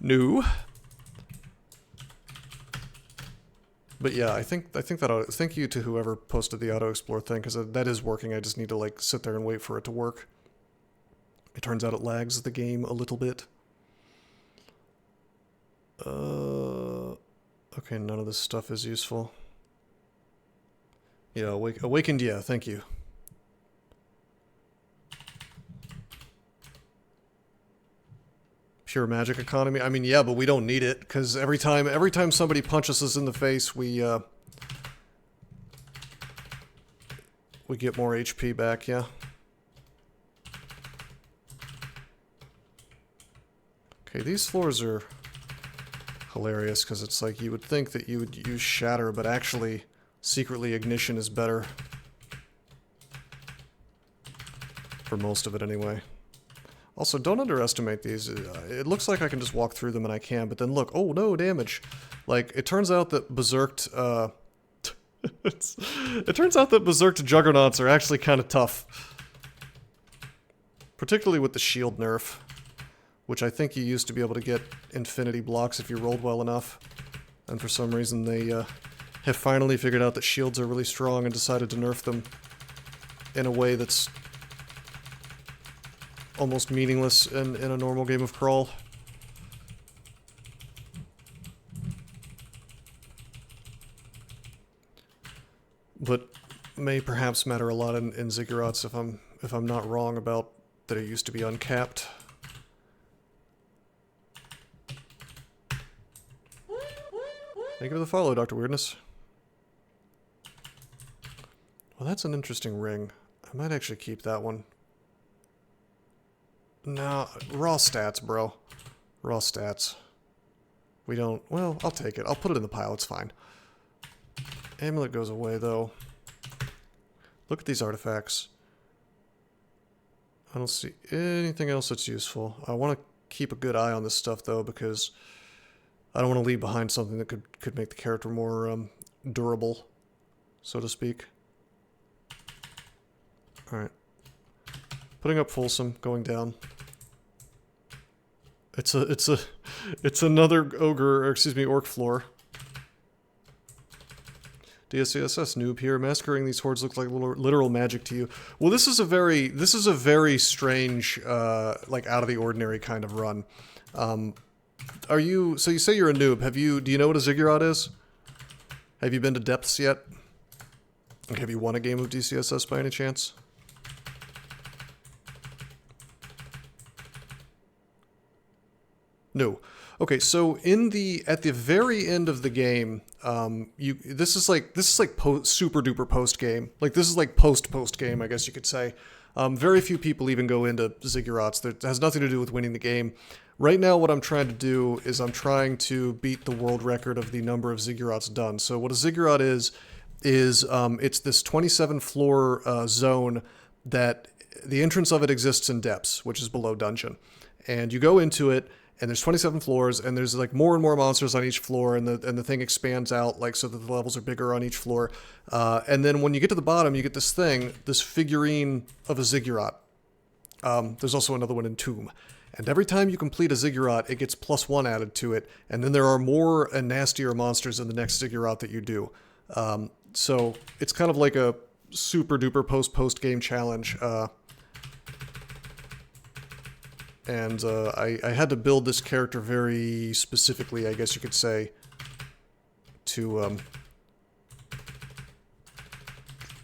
No. But yeah, I think that thank you to whoever posted the auto explore thing, because that is working. I just need to, like, sit there and wait for it to work. It turns out it lags the game a little bit. Okay, none of this stuff is useful. Yeah, awakened, yeah, thank you. pure magic economy. I mean, yeah, but we don't need it, because every time somebody punches us in the face, we get more HP back, yeah. Okay, these floors are hilarious, because it's like you would think that you would use Shatter, but actually, secretly Ignition is better. For most of it, anyway. Also, don't underestimate these. It looks like I can just walk through them, and I can, but then look, oh no, damage. Like, it turns out that Berserked, it turns out that Berserked Juggernauts are actually kind of tough. Particularly with the shield nerf, which I think you used to be able to get infinity blocks if you rolled well enough. And for some reason they have finally figured out that shields are really strong and decided to nerf them in a way that's almost meaningless in a normal game of Crawl. But may perhaps matter a lot in Ziggurats if I'm not wrong about that it used to be uncapped. Thank you for the follow, Dr. Weirdness. Well, that's an interesting ring. I might actually keep that one. No, raw stats, bro. Raw stats. We don't... Well, I'll take it. I'll put it in the pile. It's fine. Amulet goes away, though. Look at these artifacts. I don't see anything else that's useful. I want to keep a good eye on this stuff, though, because I don't want to leave behind something that could make the character more durable, so to speak. Alright. Putting up Folsom, going down. It's another ogre, or excuse me, orc floor. DCSS noob here. Massacring these hordes looks like literal magic to you. Well, this is a very strange, like out of the ordinary kind of run. So you say you're a noob. Do you know what a Ziggurat is? Have you been to depths yet? Like, have you won a game of DCSS by any chance? No. Okay, so at the very end of the game, this is like super duper post game. Like, this is like post game, I guess you could say. Very few people even go into Ziggurats. That has nothing to do with winning the game. Right now, what I'm trying to do is I'm trying to beat the world record of the number of Ziggurats done. So what a Ziggurat is it's this 27 floor zone that the entrance of it exists in depths, which is below dungeon. And you go into it, and there's 27 floors, and there's like more and more monsters on each floor, and the thing expands out like so that the levels are bigger on each floor. And then when you get to the bottom, you get this figurine of a Ziggurat. There's also another one in Tomb. And every time you complete a Ziggurat, it gets +1 added to it, and then there are more and nastier monsters in the next Ziggurat that you do. So it's kind of like a super duper post game challenge. And I had to build this character very specifically, I guess you could say, to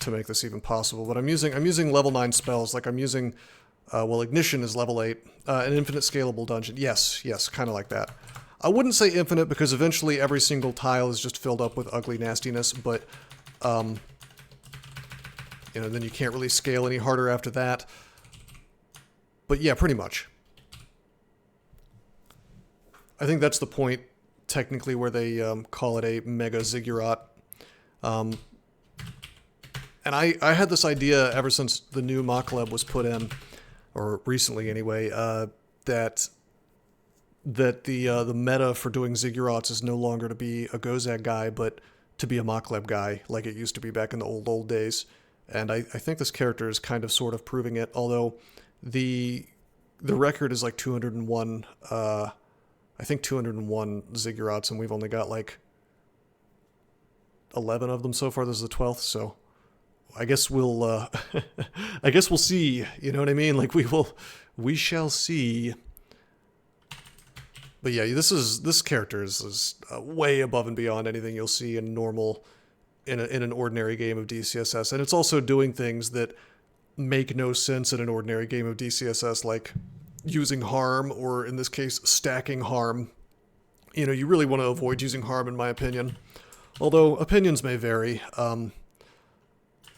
make this even possible. But I'm using level 9 spells. Like I'm using, well, Ignition is level 8, an infinite scalable dungeon. Yes, kind of like that. I wouldn't say infinite because eventually every single tile is just filled up with ugly nastiness, but you know, then you can't really scale any harder after that. But yeah, pretty much. I think that's the point, technically, where they call it a megaziggurat. And I had this idea ever since the new Mockleb was put in, or recently anyway, that the meta for doing Ziggurats is no longer to be a Gozag guy, but to be a Mockleb guy, like it used to be back in the old days. And I think this character is kind of sort of proving it, although the record is like 201, I think 201 Ziggurats, and we've only got like 11 of them so far. This is the 12th, so I guess we'll I guess we'll see. You know what I mean? Like we shall see. But yeah, this character is way above and beyond anything you'll see in an ordinary game of DCSS, and it's also doing things that make no sense in an ordinary game of DCSS, like using harm, or in this case, stacking harm. You know, you really want to avoid using harm, in my opinion. Although, opinions may vary.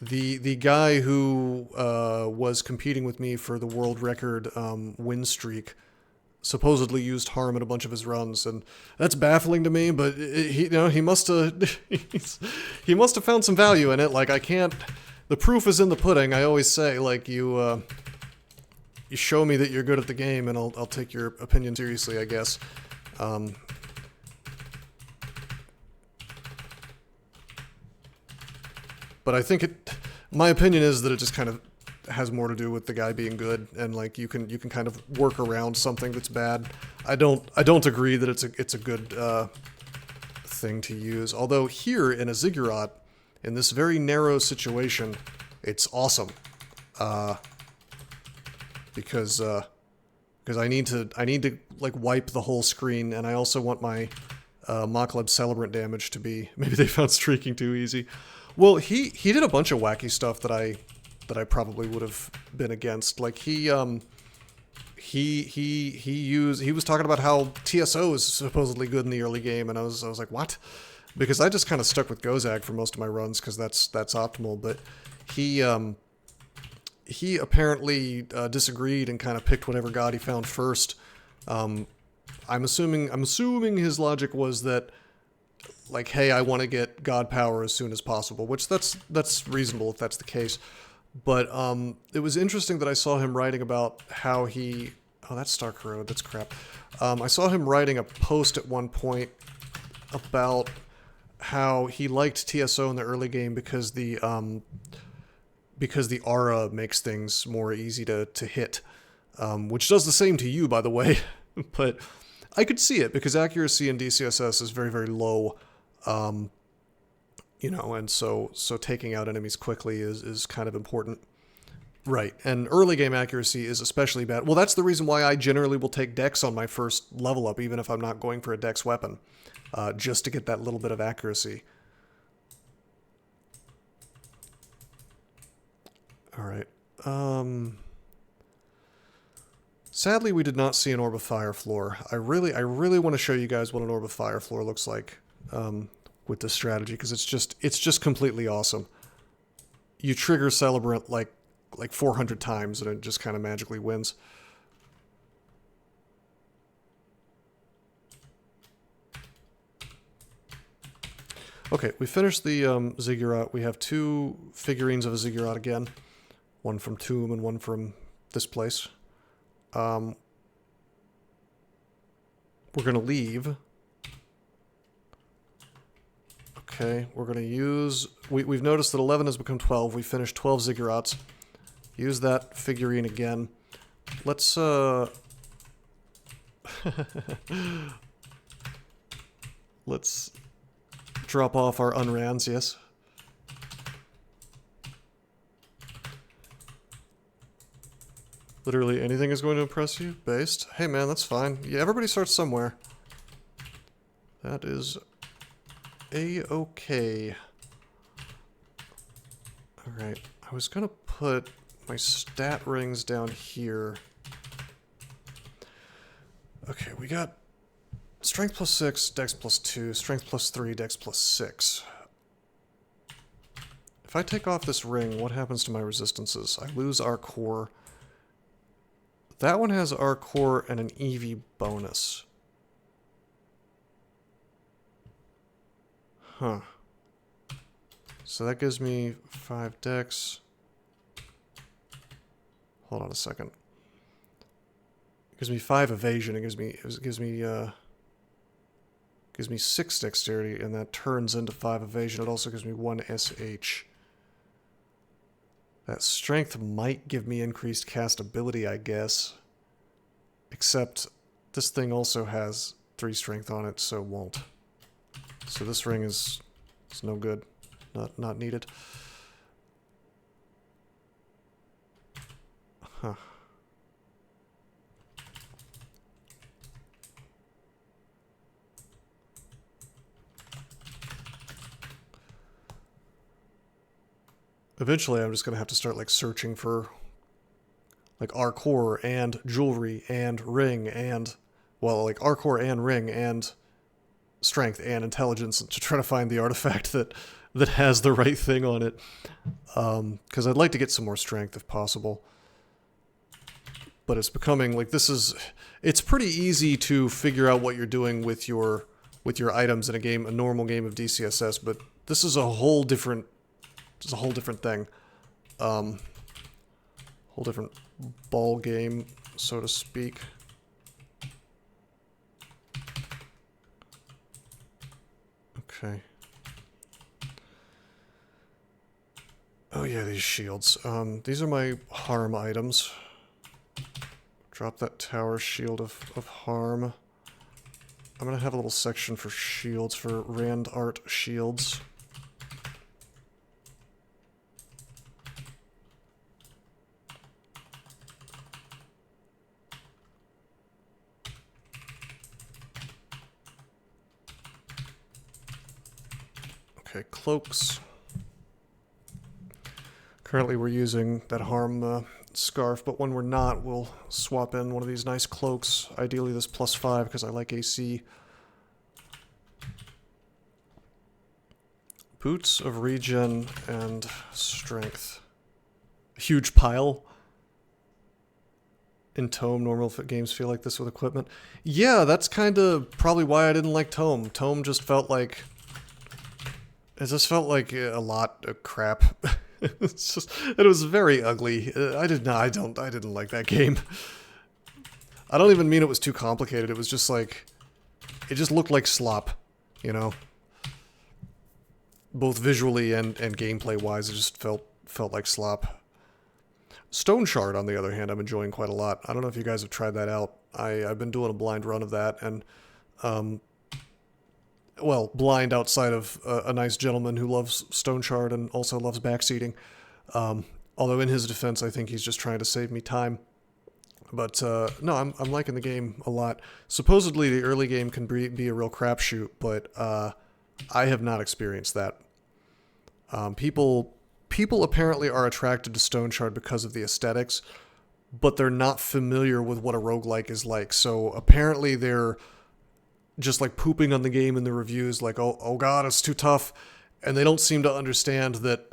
The guy who was competing with me for the world record win streak supposedly used harm in a bunch of his runs, and that's baffling to me, but he must have he must have found some value in it. Like, I can't, the proof is in the pudding. I always say, like, you show me that you're good at the game and I'll take your opinion seriously, I guess. But I think my opinion is that it just kind of has more to do with the guy being good, and like you can kind of work around something that's bad. I don't agree that it's a good thing to use. Although here in a Ziggurat, in this very narrow situation, it's awesome. Because I need to like wipe the whole screen, and I also want my Mockleb Celebrant damage to be, maybe they found streaking too easy. Well, he did a bunch of wacky stuff that I probably would have been against. Like he was talking about how TSO is supposedly good in the early game, and I was like, what? Because I just kind of stuck with Gozag for most of my runs because that's optimal. But he apparently disagreed and kind of picked whatever god he found first. I'm assuming his logic was that, like, hey, I want to get god power as soon as possible, which that's reasonable if that's the case. But it was interesting that I saw him writing about how he... Oh, that's Stark Road. That's crap. I saw him writing a post at one point about how he liked TSO in the early game because the aura makes things more easy to hit, which does the same to you, by the way. But I could see it because accuracy in DCSS is very, very low. You know, and so taking out enemies quickly is kind of important. Right, and early game accuracy is especially bad. Well, that's the reason why I generally will take Dex on my first level up, even if I'm not going for a Dex weapon, just to get that little bit of accuracy. Alright. Sadly, we did not see an Orb of Fire floor. I really want to show you guys what an Orb of Fire floor looks like. With this strategy, because it's just completely awesome. You trigger Celebrant like 400 times and it just kind of magically wins. Okay, we finished the Ziggurat. We have 2 figurines of a Ziggurat again. One from Tomb and one from this place. We're gonna leave. Okay, we're going to use... We've noticed that 11 has become 12. We finished 12 Ziggurats. Use that figurine again. Let's, Let's drop off our unrans, yes. Literally anything is going to impress you? Based? Hey man, that's fine. Yeah, everybody starts somewhere. That is... A-okay. Alright, I was gonna put my stat rings down here. Okay, we got strength plus 6, dex plus 2, strength plus 3, dex plus 6. If I take off this ring, what happens to my resistances? I lose our core. That one has our core and an EV bonus. Huh. So that gives me 5 dex. Hold on a second. It gives me 5 evasion. It gives me 6 dexterity, and that turns into 5 evasion. It also gives me 1 SH. That strength might give me increased castability, I guess. Except this thing also has 3 strength on it, so it won't. So this ring is no good. Not needed. Huh. Eventually I'm just gonna have to start like searching for like our core and jewelry and ring and, well, like our core and ring and strength and intelligence to try to find the artifact that has the right thing on it. Because I'd like to get some more strength if possible. But it's becoming like it's pretty easy to figure out what you're doing with your items in a normal game of DCSS, but this is a whole different thing. Whole different ball game, so to speak. Okay. Oh yeah, these shields. These are my harm items. Drop that tower shield of harm. I'm gonna have a little section for shields, for Rand Art shields. Okay, cloaks. Currently we're using that harm scarf, but when we're not, we'll swap in one of these nice cloaks. Ideally this +5 because I like AC. Boots of regen and strength. A huge pile. In Tome, normal games feel like this with equipment. Yeah, that's kind of probably why I didn't like Tome. Tome just felt like... It just felt like a lot of crap. It's just, it was very ugly. I didn't like that game. I don't even mean it was too complicated. It was just like, it just looked like slop, you know. Both visually and gameplay wise, it just felt like slop. Stone Shard, on the other hand, I'm enjoying quite a lot. I don't know if you guys have tried that out. I've been doing a blind run of that, and well, blind outside of a nice gentleman who loves Stone Shard and also loves backseating. Although in his defense, I think he's just trying to save me time. But no, I'm liking the game a lot. Supposedly the early game can be a real crapshoot, but I have not experienced that. People apparently are attracted to Stone Shard because of the aesthetics, but they're not familiar with what a roguelike is like. So apparently they're just like pooping on the game in the reviews, like, oh god, it's too tough. And they don't seem to understand that,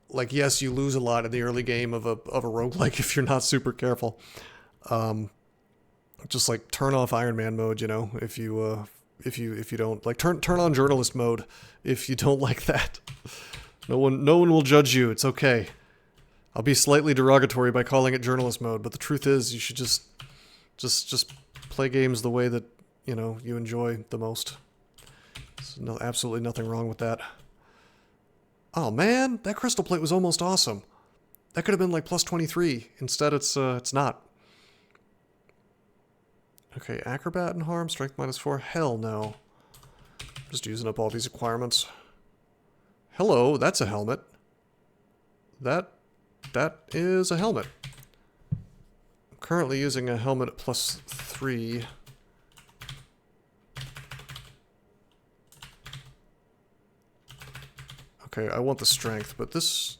like, yes, you lose a lot in the early game of a roguelike if you're not super careful. Just like turn off Iron Man mode, you know, if you don't like turn on journalist mode if you don't like that. No one will judge you. It's okay. I'll be slightly derogatory by calling it journalist mode, but the truth is you should just play games the way that, you know, you enjoy the most. There's absolutely nothing wrong with that. Oh man, that crystal plate was almost awesome. That could have been like +23. Instead it's not. Okay, acrobat and harm, strength -4. Hell no. Just using up all these requirements. Hello, that's a helmet. That is a helmet. I'm currently using a helmet at +3. Okay, I want the strength, but this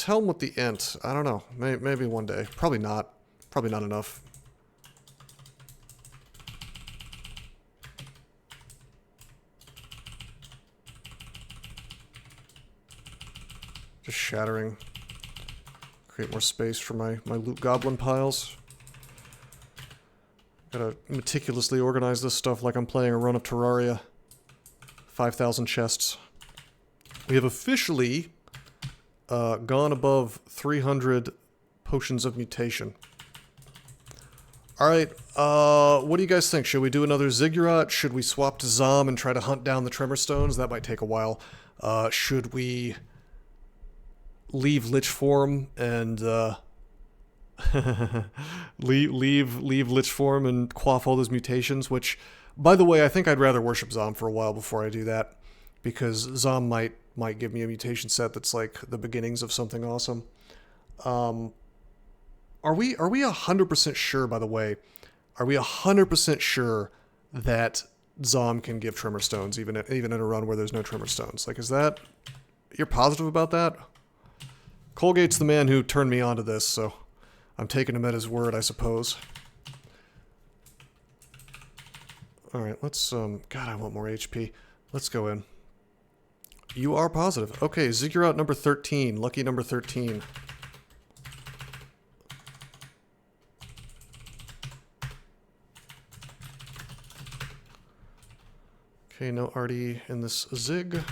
helm with the int, I don't know. Maybe one day. Probably not. Probably not enough. Just shattering. Create more space for my loot goblin piles. Gotta meticulously organize this stuff like I'm playing a run of Terraria. 5,000 chests. We have officially gone above 300 potions of mutation. Alright, what do you guys think? Should we do another Ziggurat? Should we swap to Zom and try to hunt down the Tremor Stones? That might take a while. Should we leave Lich form and leave Lich form and quaff all those mutations? Which, by the way, I think I'd rather worship Zom for a while before I do that, because Zom might give me a mutation set that's like the beginnings of something awesome. Are we 100% sure, by the way? Are we 100% sure that Zom can give Tremor Stones even in a run where there's no Tremor Stones? Like, is that... You're positive about that? Colgate's the man who turned me onto this, so I'm taking him at his word, I suppose. Alright, let's, God, I want more HP. Let's go in. You are positive. Okay, Ziggurat number 13. Lucky number 13. Okay, no Artie in this Zig.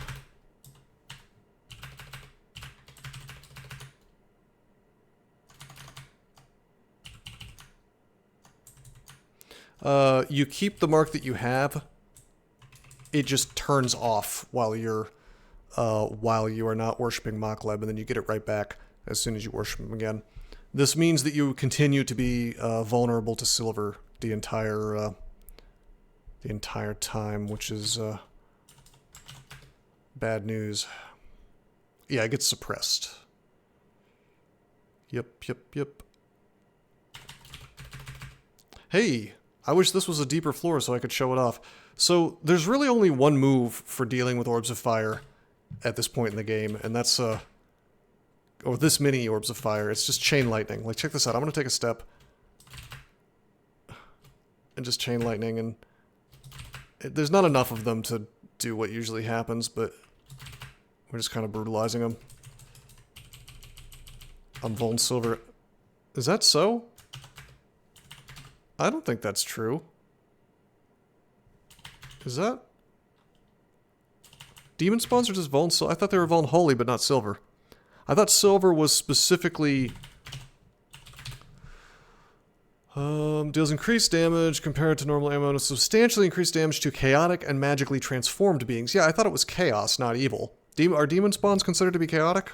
You keep the mark that you have. It just turns off while you are not worshiping Makleb, and then you get it right back as soon as you worship him again. This means that you continue to be vulnerable to silver the entire time, which is bad news. Yeah, it gets suppressed. Yep. Hey, I wish this was a deeper floor so I could show it off. So, there's really only one move for dealing with orbs of fire at this point in the game, and that's, or this many orbs of fire. It's just chain lightning. Like, check this out. I'm gonna take a step. And just chain lightning, and there's not enough of them to do what usually happens, but we're just kind of brutalizing them. I'm Vuln Silver. Is that so? I don't think that's true. Is that? Demon spawns are just Vuln Silver? I thought they were Vuln Holy, but not Silver. I thought Silver was specifically... deals increased damage compared to normal ammo and substantially increased damage to chaotic and magically transformed beings. Yeah, I thought it was chaos, not evil. Are demon spawns considered to be chaotic?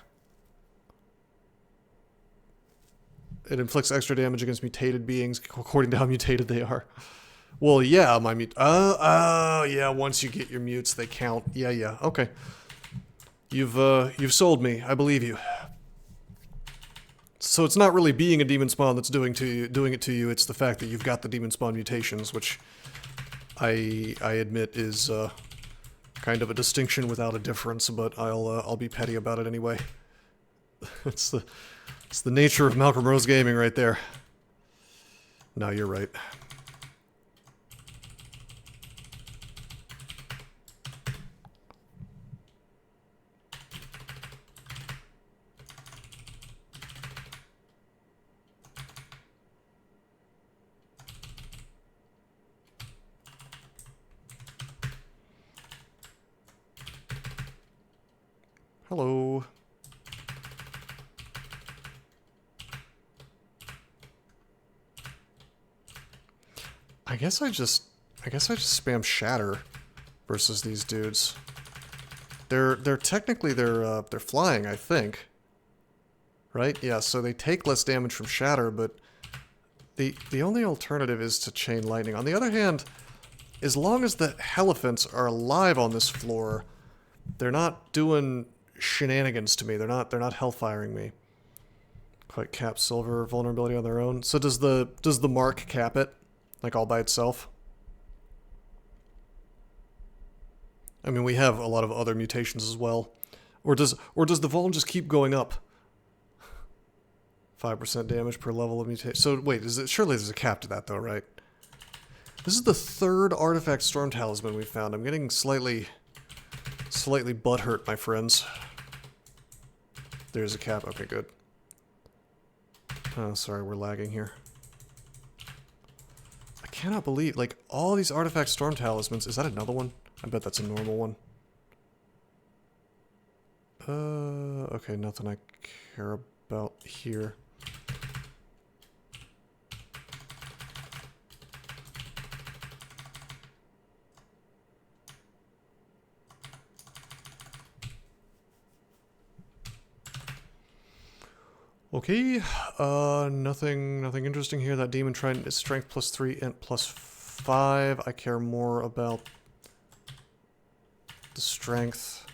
It inflicts extra damage against mutated beings according to how mutated they are. Well, yeah, my yeah, once you get your mutes, they count. Yeah, okay. You've sold me. I believe you. So it's not really being a demon spawn that's doing it to you. It's the fact that you've got the demon spawn mutations, which I admit is kind of a distinction without a difference. But I'll be petty about it anyway. It's the nature of Malcolm Rose gaming right there. No, you're right. Hello. I guess I just spam Shatter versus these dudes. They're technically they're flying, I think. Right? Yeah, so they take less damage from Shatter, but the only alternative is to Chain Lightning. On the other hand, as long as the Elephants are alive on this floor, they're not doing shenanigans to me. They're not hellfiring me. Quite cap Silver vulnerability on their own. So does the mark cap it? Like all by itself? I mean, we have a lot of other mutations as well. Or does the Vuln just keep going up? 5% damage per level of mutation. So wait, surely there's a cap to that though, right? This is the third artifact Storm Talisman we found. I'm getting slightly butthurt, my friends. There's a cap. Okay, good. Oh, sorry, we're lagging here. I cannot believe, like, all these artifact Storm Talismans. Is that another one? I bet that's a normal one. Okay, nothing I care about here. Okay, nothing interesting here. That Demon Trident is strength +3 and +5. I care more about the strength,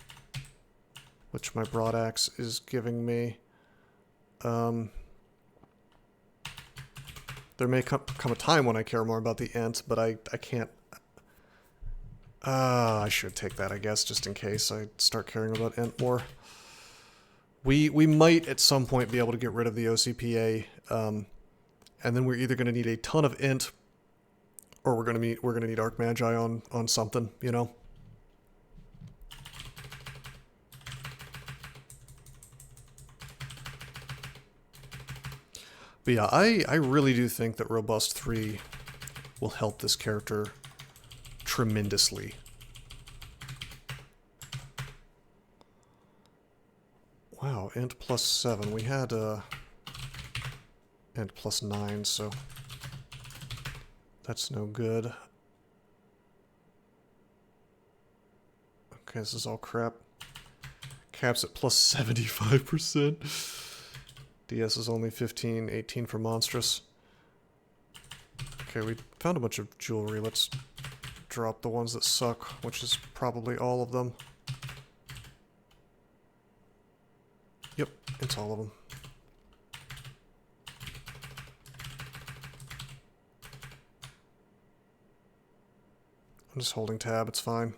which my Broadaxe is giving me. There may come a time when I care more about the Ent, but I can't. I should take that, I guess, just in case I start caring about Ent more. We might at some point be able to get rid of the OCPA And then we're either going to need a ton of int, or we're going to need Arc Magi on something, you know. But yeah, I really do think that Robust 3 will help this character tremendously. Wow, int plus 7. We had int plus 9, so that's no good. Okay, this is all crap. Caps at plus 75%. DS is only 15, 18 for monstrous. Okay, we found a bunch of jewelry. Let's drop the ones that suck, which is probably all of them. Yep, it's all of them. I'm just holding tab, it's fine.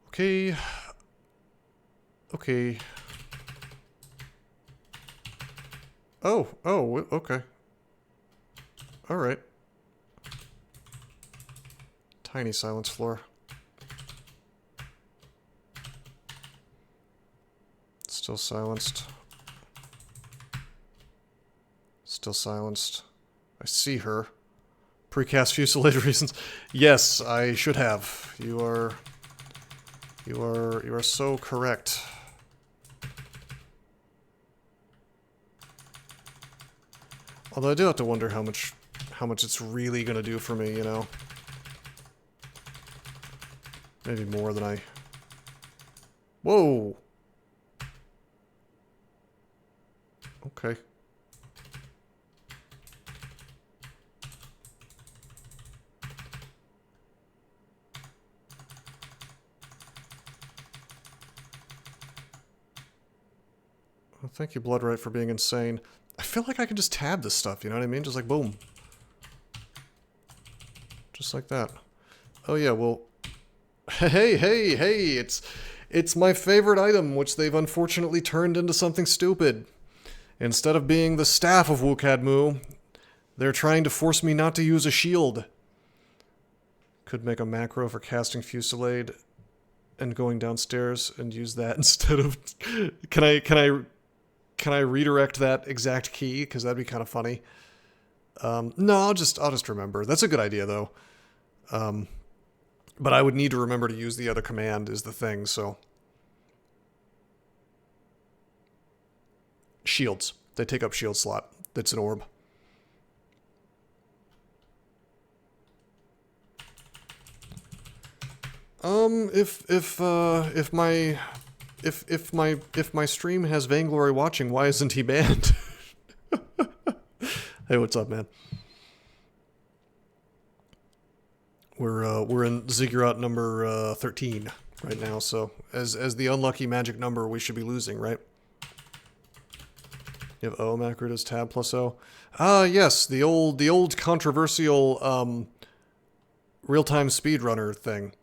Okay. Okay. Oh, okay. Alright. Tiny silence floor. Still silenced. Still silenced. I see her. Precast Fusillade reasons. Yes, I should have. You are so correct. Although I do have to wonder how much it's really gonna do for me, you know. Maybe more than I... Whoa! Okay. Well, thank you, Bloodright, for being insane. I feel like I can just tab this stuff, you know what I mean? Just like, boom. Just like that. Oh yeah, well... Hey, it's my favorite item, which they've unfortunately turned into something stupid. Instead of being the staff of Wukadmu, they're trying to force me not to use a shield. Could make a macro for casting Fusillade and going downstairs and use that instead of... Can I redirect that exact key? Because that'd be kind of funny. No, I'll just remember. That's a good idea, though. But I would need to remember to use the other command is the thing, so... Shields. They take up shield slot. That's an orb. If my stream has Vainglory watching, why isn't he banned? Hey, what's up, man? We're in Ziggurat number 13 right now, so as the unlucky magic number, we should be losing, right? You have O macro does tab plus O. Ah, yes, the old controversial real-time speedrunner thing.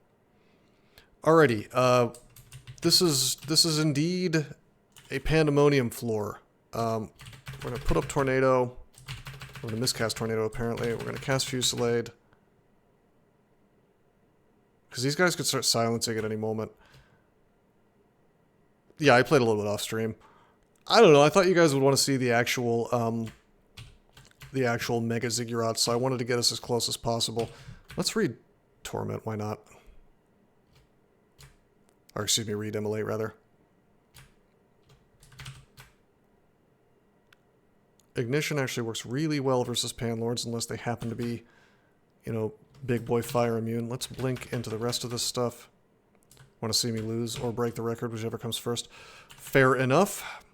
Alrighty, this is indeed a pandemonium floor. We're gonna put up Tornado. We're gonna miscast Tornado apparently. We're gonna cast Fusillade. Because these guys could start silencing at any moment. Yeah, I played a little bit off stream. I don't know, I thought you guys would want to see the actual Mega Ziggurats, so I wanted to get us as close as possible. Let's read Torment, why not? Or excuse me, read Immolate, rather. Ignition actually works really well versus Panlords, unless they happen to be, you know, big boy fire immune. Let's blink into the rest of this stuff. Want to see me lose or break the record, whichever comes first. Fair enough.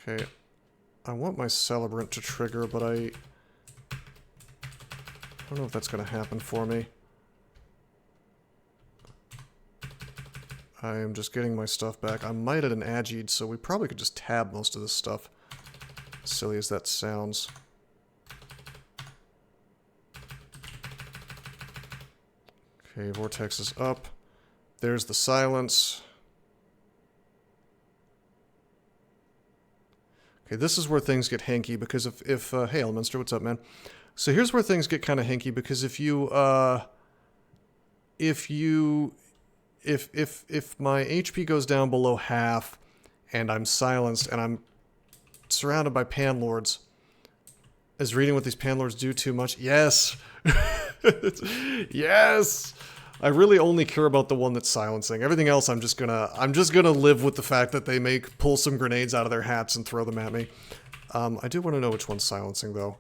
Okay, I want my Celebrant to trigger, but I don't know if that's going to happen for me. I am just getting my stuff back. I might at an Agid, so we probably could just tab most of this stuff. As silly as that sounds. Okay, vortex is up. There's the silence. Okay, this is where things get hanky because if hey Elminster, what's up, man? So here's where things get kind of hanky because if my HP goes down below half and I'm silenced and I'm surrounded by panlords, is reading what these panlords do too much? Yes. Yes. I really only care about the one that's silencing. Everything else I'm just gonna live with the fact that they pull some grenades out of their hats and throw them at me. I do want to know which one's silencing though.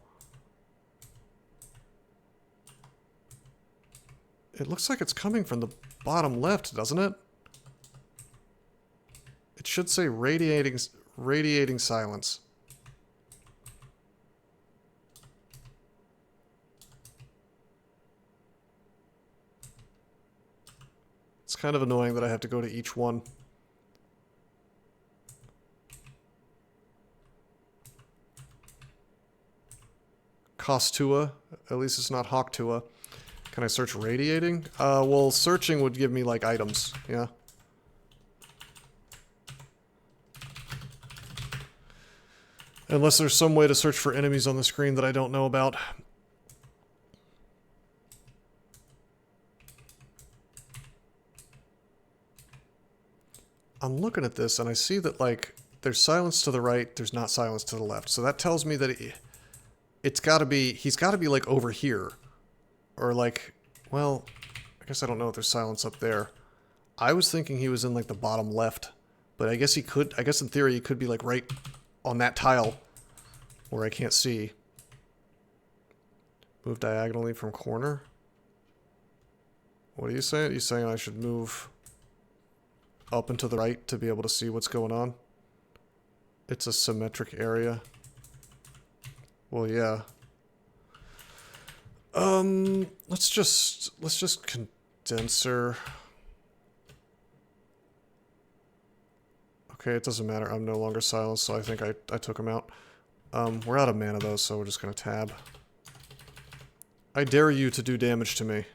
It looks like it's coming from the bottom left, doesn't it? It should say radiating silence. It's kind of annoying that I have to go to each one. Costua. At least it's not Hawktua. Can I search radiating? Well, searching would give me, like, items. Yeah. Unless there's some way to search for enemies on the screen that I don't know about. I'm looking at this and I see that, like, there's silence to the right, there's not silence to the left. So that tells me that he's got to be, like, over here. Or, like, well, I guess I don't know if there's silence up there. I was thinking he was in, like, the bottom left. But I guess I guess in theory he could be, like, right on that tile where I can't see. Move diagonally from corner? What are you saying? Are you saying I should move up and to the right to be able to see what's going on? It's a symmetric area. Well, yeah. Let's just condenser. Okay, it doesn't matter. I'm no longer silenced, so I think I took him out. We're out of mana though, so we're just gonna tab. I dare you to do damage to me.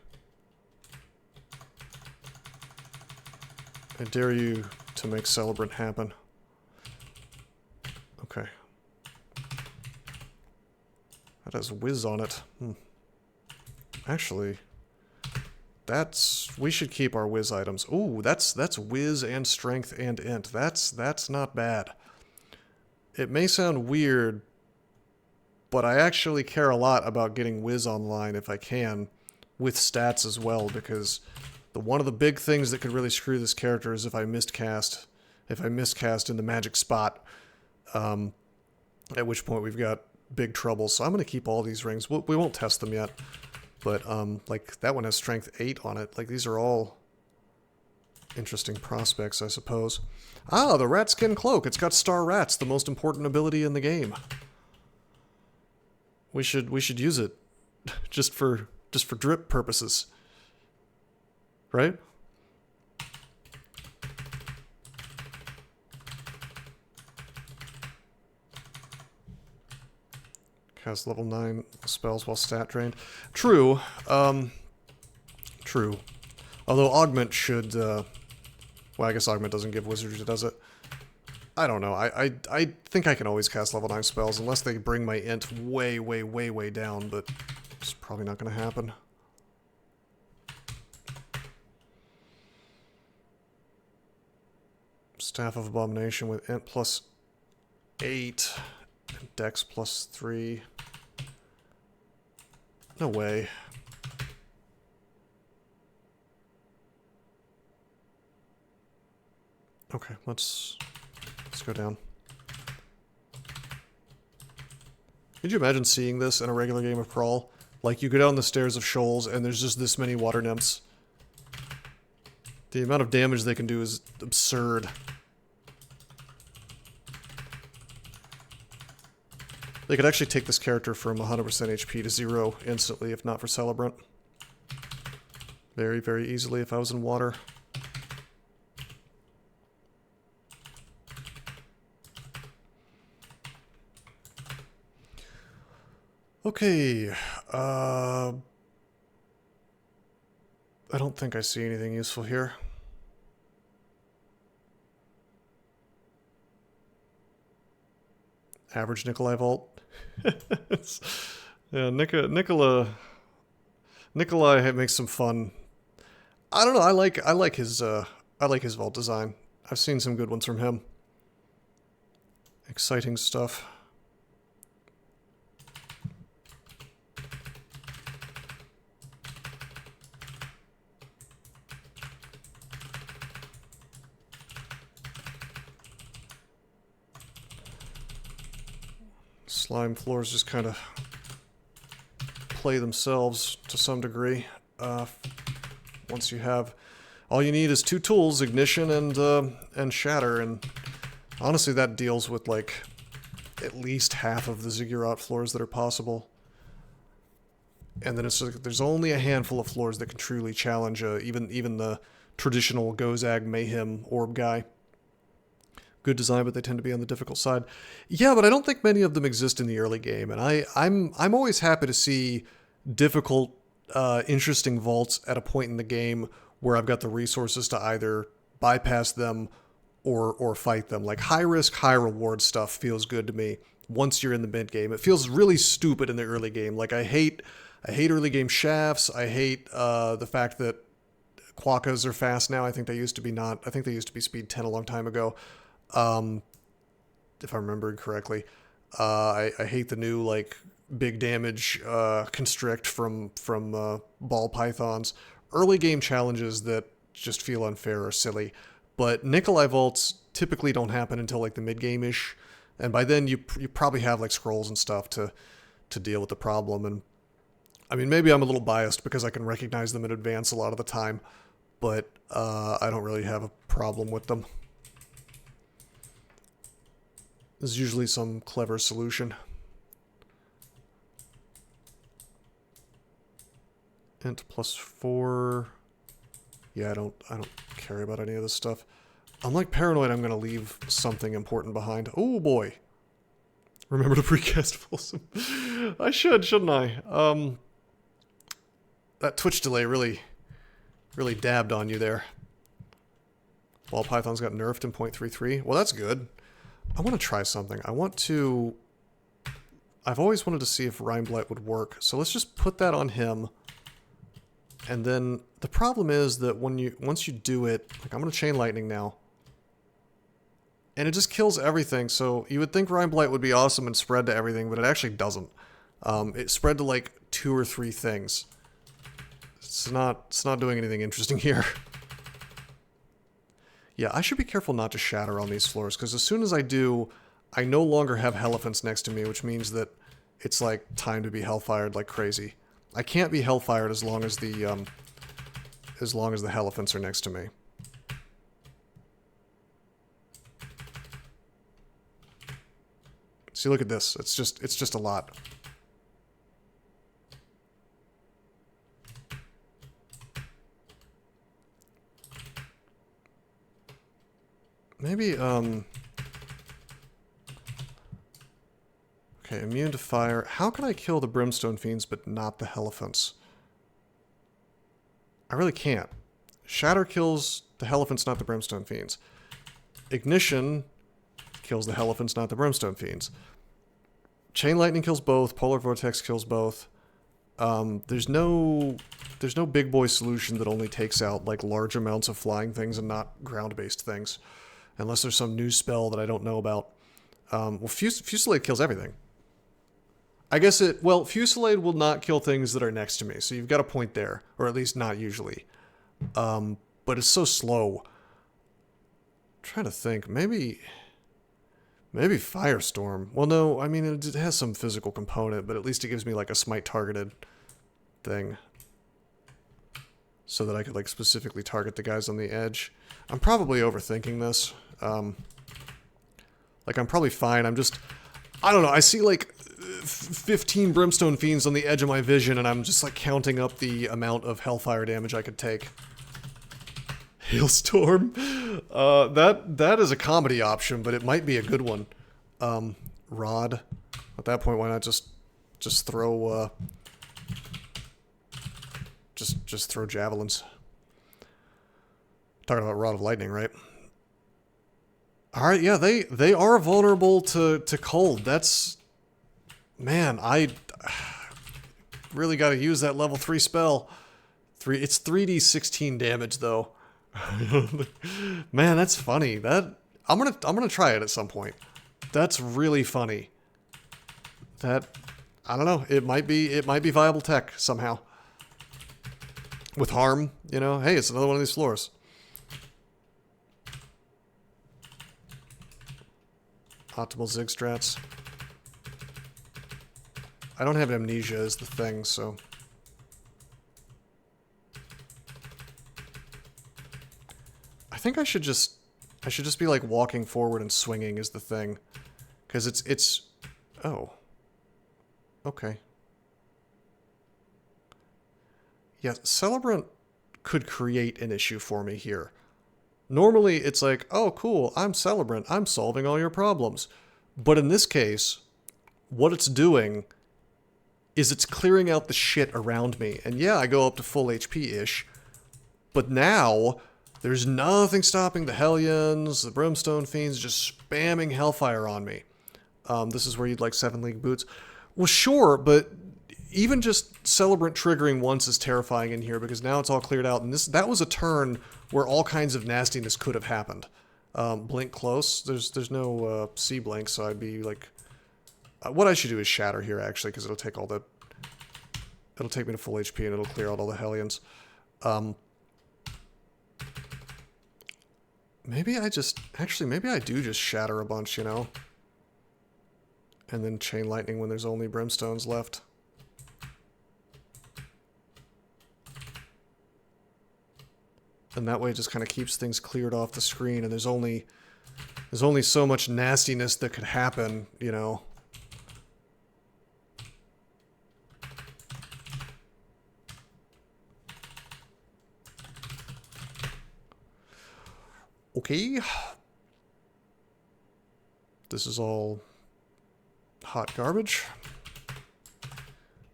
I dare you to make Celebrant happen. Okay. That has whiz on it. Actually, we should keep our whiz items. Ooh, that's whiz and strength and int. That's not bad. It may sound weird, but I actually care a lot about getting whiz online if I can, with stats as well, because one of the big things that could really screw this character is if I miscast in the magic spot, at which point we've got big trouble. So I'm going to keep all these rings. We won't test them yet, but like that one has strength 8 on it. Like these are all interesting prospects, I suppose. Ah, the rat skin cloak. It's got star rats, the most important ability in the game. We should use it just for drip purposes. Right? Cast level 9 spells while stat drained. True. True. Although Augment should, well, I guess Augment doesn't give wizardry, does it? I don't know. I think I can always cast level 9 spells unless they bring my int way, way, way, way down, but it's probably not going to happen. Staff of Abomination with int plus 8. And dex plus 3. No way. Okay, let's go down. Could you imagine seeing this in a regular game of Crawl? Like, you go down the stairs of Shoals, and there's just this many water nymphs. The amount of damage they can do is absurd. They could actually take this character from 100% HP to 0 instantly, if not for Celebrant. Very, very easily if I was in water. Okay, don't think I see anything useful here. Average Nikolai vault. Yeah, Nikolai makes some fun. I don't know. I like his vault design. I've seen some good ones from him. Exciting stuff. Slime floors just kind of play themselves to some degree. Once you have, all you need is two tools: ignition and shatter, and honestly, that deals with like at least half of the ziggurat floors that are possible. And then it's like, there's only a handful of floors that can truly challenge even the traditional Gozag Mayhem orb guy. Good design, but they tend to be on the difficult side. Yeah, but I don't think many of them exist in the early game, and I'm always happy to see difficult, interesting vaults at a point in the game where I've got the resources to either bypass them or fight them. Like high risk, high reward stuff feels good to me once you're in the mid game. It feels really stupid in the early game. Like I hate early game shafts. I hate the fact that quokkas are fast now. I think they used to be not. I think they used to be speed 10 a long time ago. If I remember correctly. I hate the new like big damage constrict from ball pythons. Early game challenges that just feel unfair or silly. But Nikolai vaults typically don't happen until like the mid game ish, and by then you probably have like scrolls and stuff to deal with the problem. And I mean, maybe I'm a little biased because I can recognize them in advance a lot of the time, but I don't really have a problem with them. There's usually some clever solution. Int +4. Yeah, I don't care about any of this stuff. I'm like paranoid I'm gonna leave something important behind. Oh boy. Remember to precast Folsom. I should, shouldn't I? That Twitch delay really dabbed on you there. Ball pythons got nerfed in 0.33. Well, that's good. I want to try something. I've always wanted to see if Rime Blight would work, so let's just put that on him. And then the problem is that once you do it, like I'm going to Chain Lightning now, and it just kills everything. So you would think Rime Blight would be awesome and spread to everything, but it actually doesn't. It spread to like 2 or 3 things. It's not doing anything interesting here. Yeah, I should be careful not to shatter on these floors, because as soon as I do, I no longer have Hellfients next to me, which means that it's like time to be Hellfired like crazy. I can't be Hellfired as long as the Hellfients are next to me. See, look at this. It's just a lot. Maybe, okay, immune to fire. How can I kill the Brimstone Fiends but not the Hellfients? I really can't. Shatter kills the Hellfients, not the Brimstone Fiends. Ignition kills the Hellfients, not the Brimstone Fiends. Chain Lightning kills both. Polar Vortex kills both. There's no big boy solution that only takes out like large amounts of flying things and not ground-based things. Unless there's some new spell that I don't know about. Well, Fusillade kills everything. I guess Fusillade will not kill things that are next to me, so you've got a point there. Or at least not usually. But it's so slow. I'm trying to think. Maybe Firestorm. Well, no, I mean, it has some physical component, but at least it gives me like a smite targeted thing. So that I could like specifically target the guys on the edge. I'm probably overthinking this. Like I'm probably fine. I don't know. I see like 15 Brimstone Fiends on the edge of my vision, and I'm just like counting up the amount of Hellfire damage I could take. Hailstorm. That is a comedy option, but it might be a good one. Rod. At that point, why not just throw just throw javelins? Talking about Rod of Lightning, right? Alright, yeah, they are vulnerable to cold. That's... Man, I really gotta use that level 3 spell. It's 3d16 damage, though. Man, that's funny. I'm gonna try it at some point. That's really funny. That... I don't know. It might be viable tech, somehow. With harm, you know? Hey, it's another one of these floors. Optimal Ziggurats. I don't have amnesia as the thing, so... I think I should just be like walking forward and swinging is the thing. Because it's... Oh. Okay. Yeah, Celebrant could create an issue for me here. Normally, it's like, oh, cool, I'm Celebrant, I'm solving all your problems. But in this case, what it's doing is it's clearing out the shit around me. And yeah, I go up to full HP-ish, but now there's nothing stopping the Hellions, the Brimstone Fiends just spamming Hellfire on me. This is where you'd like 7 League Boots. Well, sure, but even just Celebrant triggering once is terrifying in here because now it's all cleared out. And that was a turn where all kinds of nastiness could have happened. Blink close. There's no C blink, so I'd be like... what I should do is shatter here, actually, because it'll take all the... It'll take me to full HP and it'll clear out all the Hellions. Maybe I just... Actually, maybe I do just shatter a bunch, you know? And then Chain Lightning when there's only Brimstones left. And that way it just kind of keeps things cleared off the screen, and there's only so much nastiness that could happen, you know. Okay. This is all hot garbage.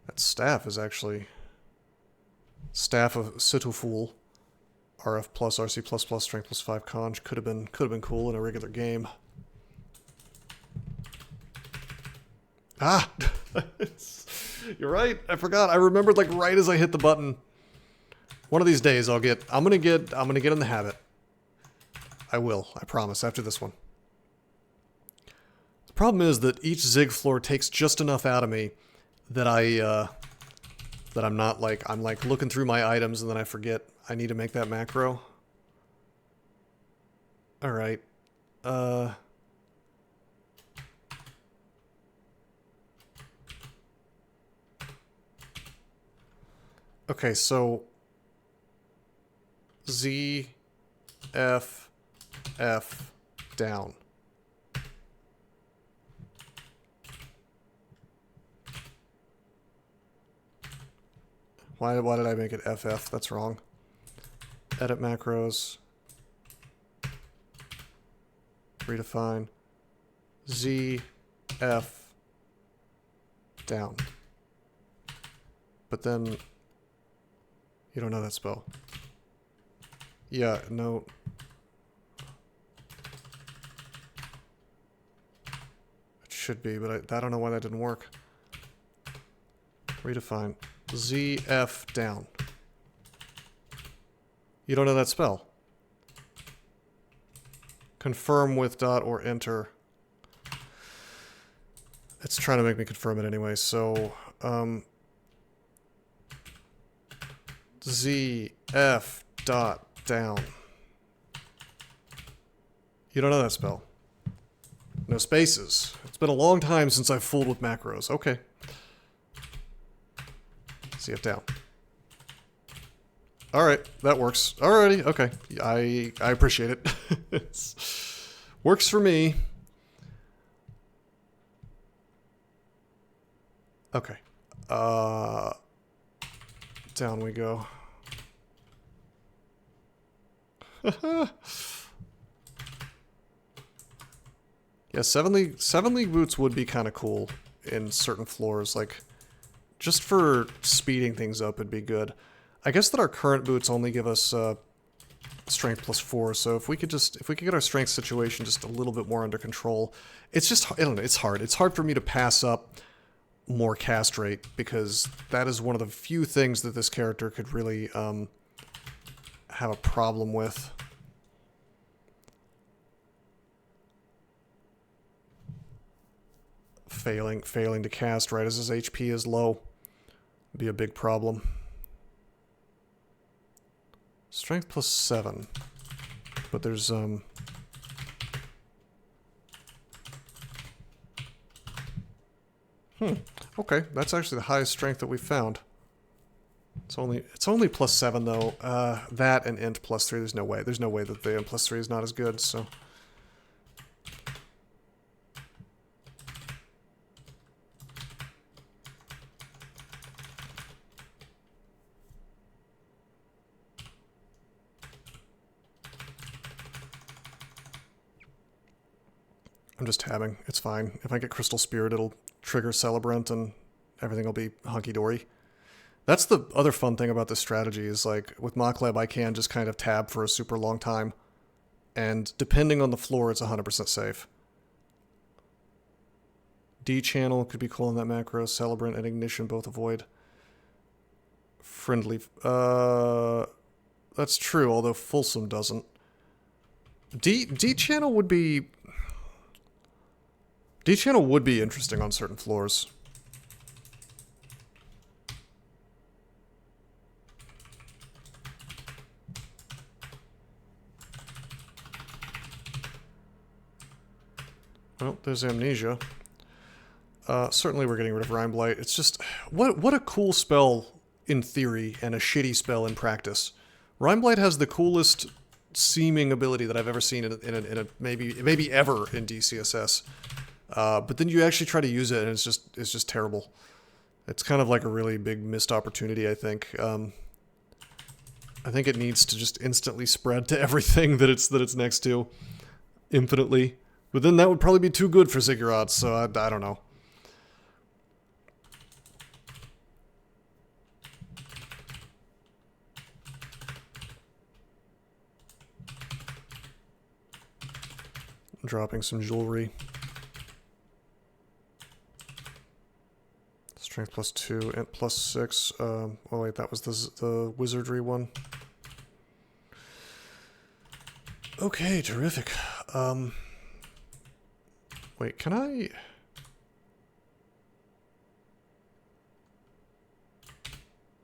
That staff is actually Staff of Situful. RF plus, RC plus plus, strength plus 5 conj. Could have been cool in a regular game. Ah! You're right. I forgot. I remembered like right as I hit the button. One of these days I'm gonna get in the habit. I will. I promise. After this one. The problem is that each Zig floor takes just enough out of me that I'm like looking through my items and then I forget I need to make that macro. Alright. Okay, so Z, F, F, down. Why did I make it FF? That's wrong. Edit macros. Redefine. Z, F, down. But then you don't know that spell. Yeah, no. It should be, but I don't know why that didn't work. Redefine. Z, F, down. You don't know that spell. Confirm with dot or enter. It's trying to make me confirm it anyway, so... Z, F, dot, down. You don't know that spell. No spaces. It's been a long time since I've fooled with macros. Okay. Z, F, down. Alright, that works. Alrighty, okay. I appreciate it. Works for me. Okay. Down we go. Yeah, 7 League Boots would be kind of cool in certain floors. Like, just for speeding things up would be good. I guess that our current boots only give us strength +4. So if we could get our strength situation just a little bit more under control, it's just, I don't know, it's hard. It's hard for me to pass up more cast rate, because that is one of the few things that this character could really have a problem with. Failing to cast right as his HP is low would be a big problem. Strength +7, but there's okay, that's actually the highest strength that we've found. It's only +7 though. That and int +3. There's no way that the int +3 is not as good. So. I'm just tabbing. It's fine. If I get Crystal Spirit, it'll trigger Celebrant and everything will be hunky-dory. That's the other fun thing about this strategy is, like, with Mockleb, I can just kind of tab for a super long time. And depending on the floor, it's 100% safe. D-channel could be cool in that macro. Celebrant and Ignition both avoid. Friendly. That's true, although Fulsome doesn't. D-channel would be... D-channel would be interesting on certain floors. Well, there's Amnesia. Certainly we're getting rid of Rime Blight. It's just... What a cool spell in theory and a shitty spell in practice. Rime Blight has the coolest seeming ability that I've ever seen in a maybe ever in DCSS. But then you actually try to use it, and it's just terrible. It's kind of like a really big missed opportunity, I think. I think it needs to just instantly spread to everything that it's next to, infinitely. But then that would probably be too good for Ziggurats, so I don't know. I'm dropping some jewelry. Strength +2, int +6. Oh wait, that was the wizardry one. Okay, terrific. Wait, can I...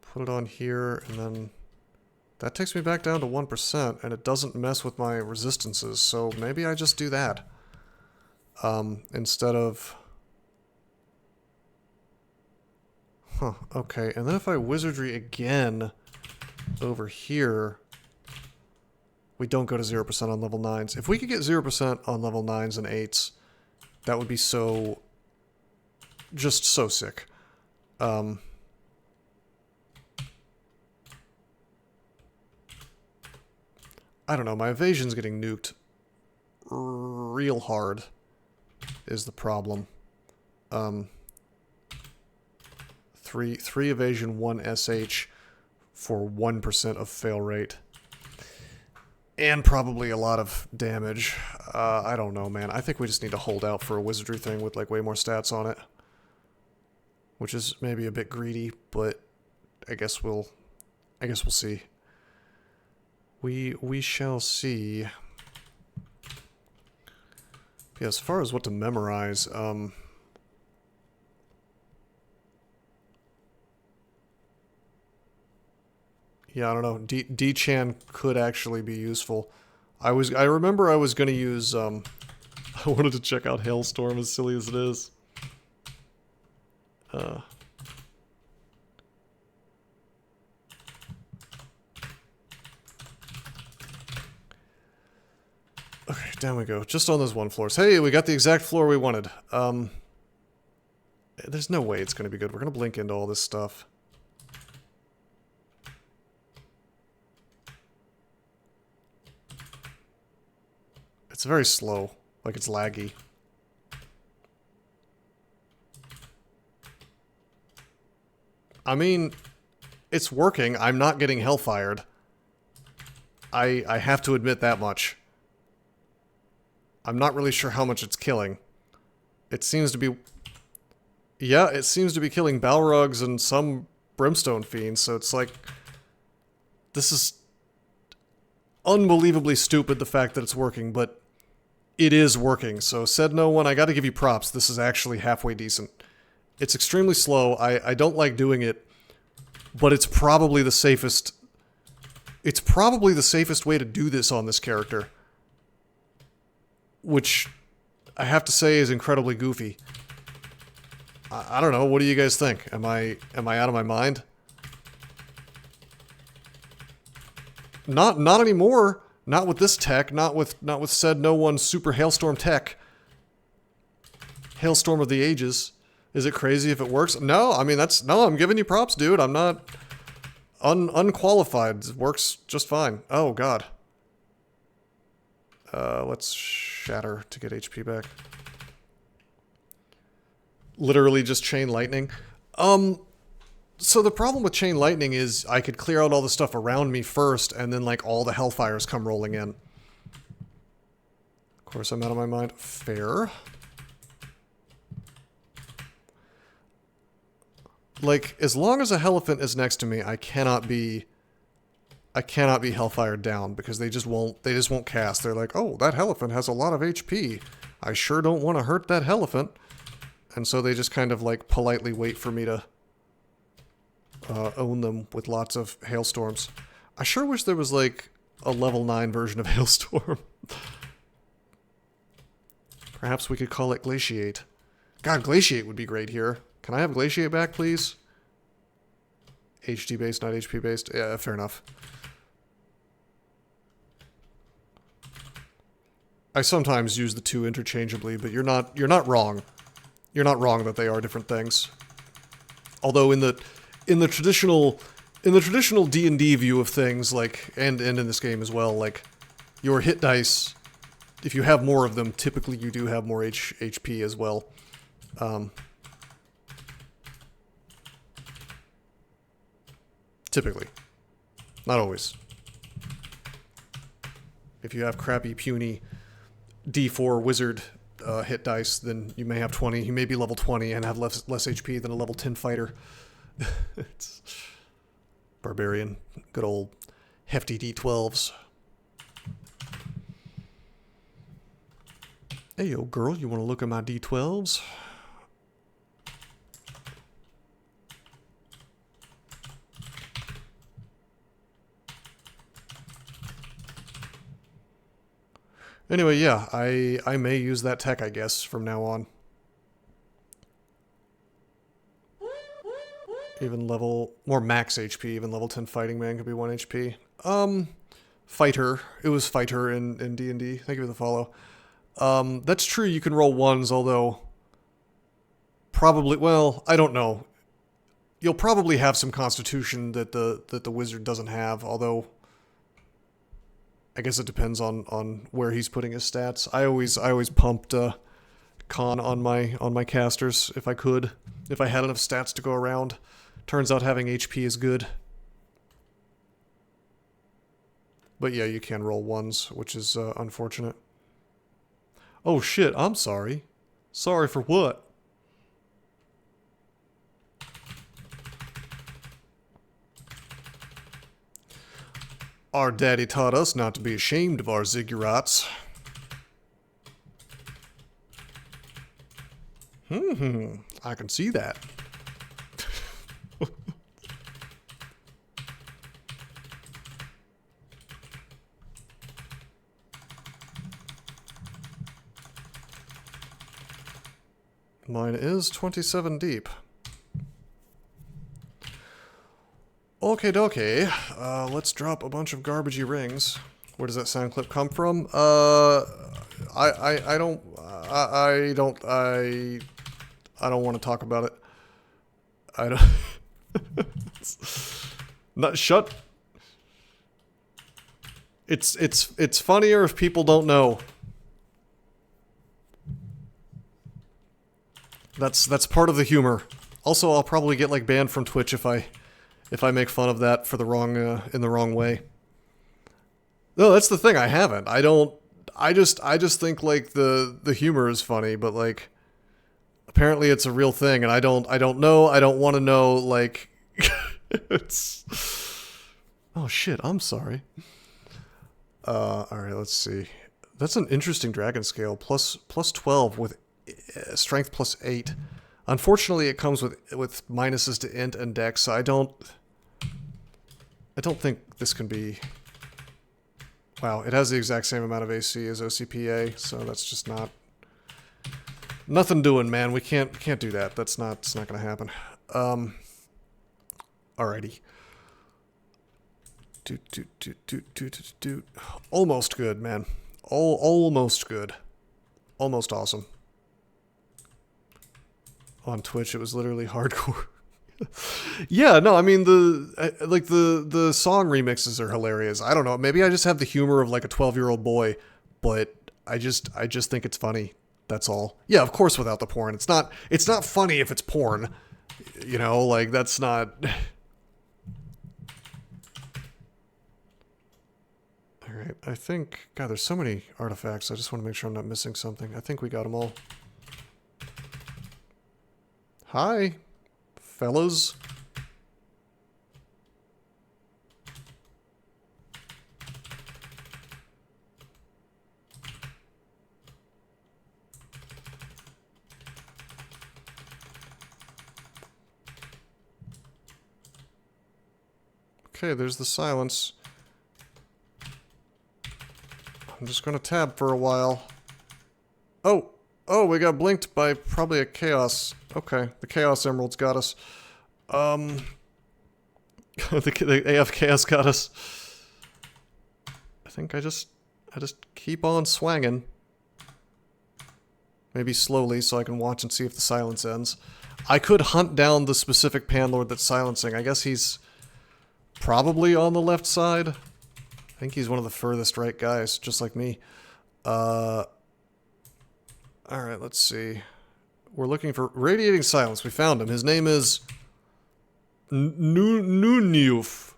put it on here, and then... That takes me back down to 1%, and it doesn't mess with my resistances, so maybe I just do that. Instead of... Huh, okay, and then if I wizardry again over here, we don't go to 0% on level 9s. If we could get 0% on level 9s and 8s, that would be so... just so sick. I don't know, my evasion's getting nuked real hard is the problem. 3 evasion, 1 SH for 1% of fail rate. And probably a lot of damage. I don't know, man. I think we just need to hold out for a wizardry thing with, like, way more stats on it. Which is maybe a bit greedy, but I guess we'll see. We shall see. Yeah, as far as what to memorize, yeah, I don't know. D-Chan could actually be useful. I remember I was gonna use, I wanted to check out Hailstorm, as silly as it is. Okay, down we go. Just on those one floors. Hey, we got the exact floor we wanted. There's no way it's gonna be good. We're gonna blink into all this stuff. It's very slow, like it's laggy. I mean, it's working. I'm not getting hellfired. I have to admit that much. I'm not really sure how much it's killing. It seems to be... Yeah, it seems to be killing Balrogs and some Brimstone Fiends, so it's like... This is unbelievably stupid, the fact that it's working, but it is working. So said no one, I gotta give you props. This is actually halfway decent. It's extremely slow. I don't like doing it, but it's probably the safest... It's probably the safest way to do this on this character. Which, I have to say, is incredibly goofy. I don't know, what do you guys think? Am I out of my mind? Not anymore. Not with this tech. Not with said no one super hailstorm tech. Hailstorm of the ages. Is it crazy if it works? No, I mean no. I'm giving you props, dude. I'm not unqualified. It works just fine. Oh god. Let's shatter to get HP back. Literally just chain lightning. So the problem with chain lightning is I could clear out all the stuff around me first, and then like all the hellfires come rolling in. Of course, I'm out of my mind. Fair. Like, as long as a Helephant is next to me, I cannot be hellfired down, because they just won't cast. They're like, oh, that Helephant has a lot of HP. I sure don't want to hurt that Helephant. And so they just kind of like politely wait for me to own them with lots of hailstorms. I sure wish there was like a level 9 version of Hailstorm. Perhaps we could call it Glaciate. God, Glaciate would be great here. Can I have Glaciate back, please? HD based, not HP based. Yeah, fair enough. I sometimes use the two interchangeably, but you're not wrong. You're not wrong that they are different things. Although in the traditional D&D view of things, like and in this game as well, like your hit dice, if you have more of them, typically you do have more HP as well. Typically. Not always. If you have crappy, puny D4 wizard hit dice, then you may have 20. You may be level 20 and have less HP than a level 10 fighter. It's barbarian. Good old hefty D12s. Hey, yo, girl, you want to look at my D12s? Anyway, yeah, I may use that tech, I guess, from now on. Even level... more max HP, even level 10 Fighting Man could be 1 HP. Fighter. It was Fighter in D&D. Thank you for the follow. That's true, you can roll 1s, although... probably... well, I don't know. You'll probably have some constitution that the wizard doesn't have, although... I guess it depends on where he's putting his stats. I always pumped con on my casters if I could, if I had enough stats to go around. Turns out having HP is good. But yeah, you can roll 1s, which is unfortunate. Oh shit, I'm sorry. Sorry for what? Our daddy taught us not to be ashamed of our Ziggurats. I can see that. Mine is 27 deep. Okay, dokie. Let's drop a bunch of garbagey rings. Where does that sound clip come from? I don't want to talk about it. I don't. Not shut. It's funnier if people don't know. That's part of the humor. Also, I'll probably get like banned from Twitch if I make fun of that for the wrong in the wrong way. No, that's the thing. I haven't. I don't. I just think like the humor is funny, but like apparently it's a real thing, and I don't know. I don't want to know. Like it's. Oh shit! I'm sorry. All right. Let's see. That's an interesting dragon scale. Plus 12 with strength plus 8. Unfortunately, it comes with minuses to int and dex. So I don't think this can be. Wow, it has the exact same amount of AC as OCPA, so that's just not nothing doing, man. We can't do that. It's not gonna happen. Alrighty. Doot. Almost good, man. Almost good. Almost awesome. On Twitch, it was literally hardcore. Yeah, no, I mean the song remixes are hilarious. I don't know, maybe I just have the humor of like a 12-year-old boy, but I just think it's funny. That's all. Yeah, of course without the porn. It's not funny if it's porn. You know, like that's not. All right, I think God, there's so many artifacts. I just want to make sure I'm not missing something. I think we got them all. Hi. Fellows. Okay, there's the silence. I'm just going to tab for a while. Oh, we got blinked by probably a chaos. Okay, the chaos emeralds got us. The AF chaos got us. I think I just keep on swanging. Maybe slowly so I can watch and see if the silence ends. I could hunt down the specific panlord that's silencing. I guess he's probably on the left side. I think he's one of the furthest right guys, just like me. Alright, let's see. We're looking for Radiating Silence. We found him. His name is Nuniuf.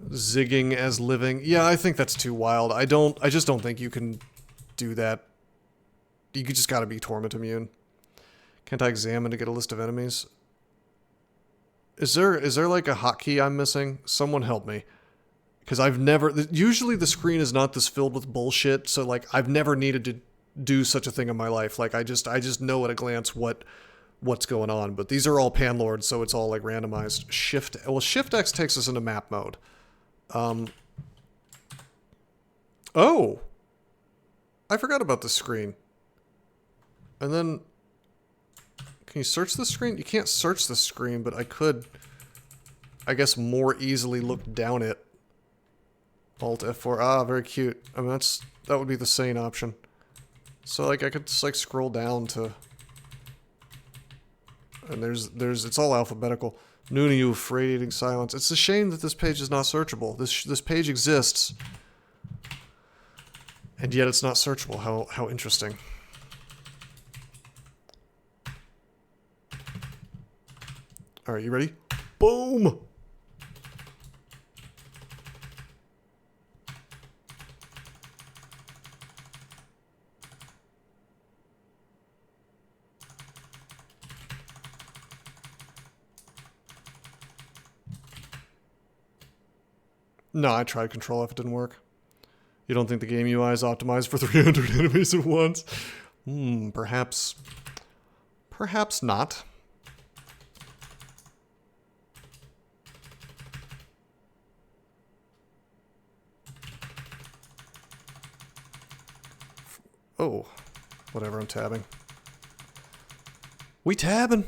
Zigging as living. Yeah, I think that's too wild. I just don't think you can do that. You just gotta be torment immune. Can't I examine to get a list of enemies? Is there like a hotkey I'm missing? Someone help me. Because I've never... Usually the screen is not this filled with bullshit, so like I've never needed to do such a thing in my life. Like I just know at a glance what's going on. But these are all panlords, so it's all like randomized. Shift X takes us into map mode. Oh! I forgot about the screen. And then... Can you search the screen? You can't search the screen, but I could, I guess, more easily look down it. Alt F4. Ah, very cute. I mean, that would be the sane option. So, like, I could just, like, scroll down to... And it's all alphabetical. Nuniuf, Radiating Silence. It's a shame that this page is not searchable. This page exists. And yet it's not searchable. How interesting. Alright, you ready? Boom! No, I tried Control F, it didn't work. You don't think the game UI is optimized for 300 enemies at once? Perhaps... Perhaps not. Oh, whatever, I'm tabbing. We tabbing!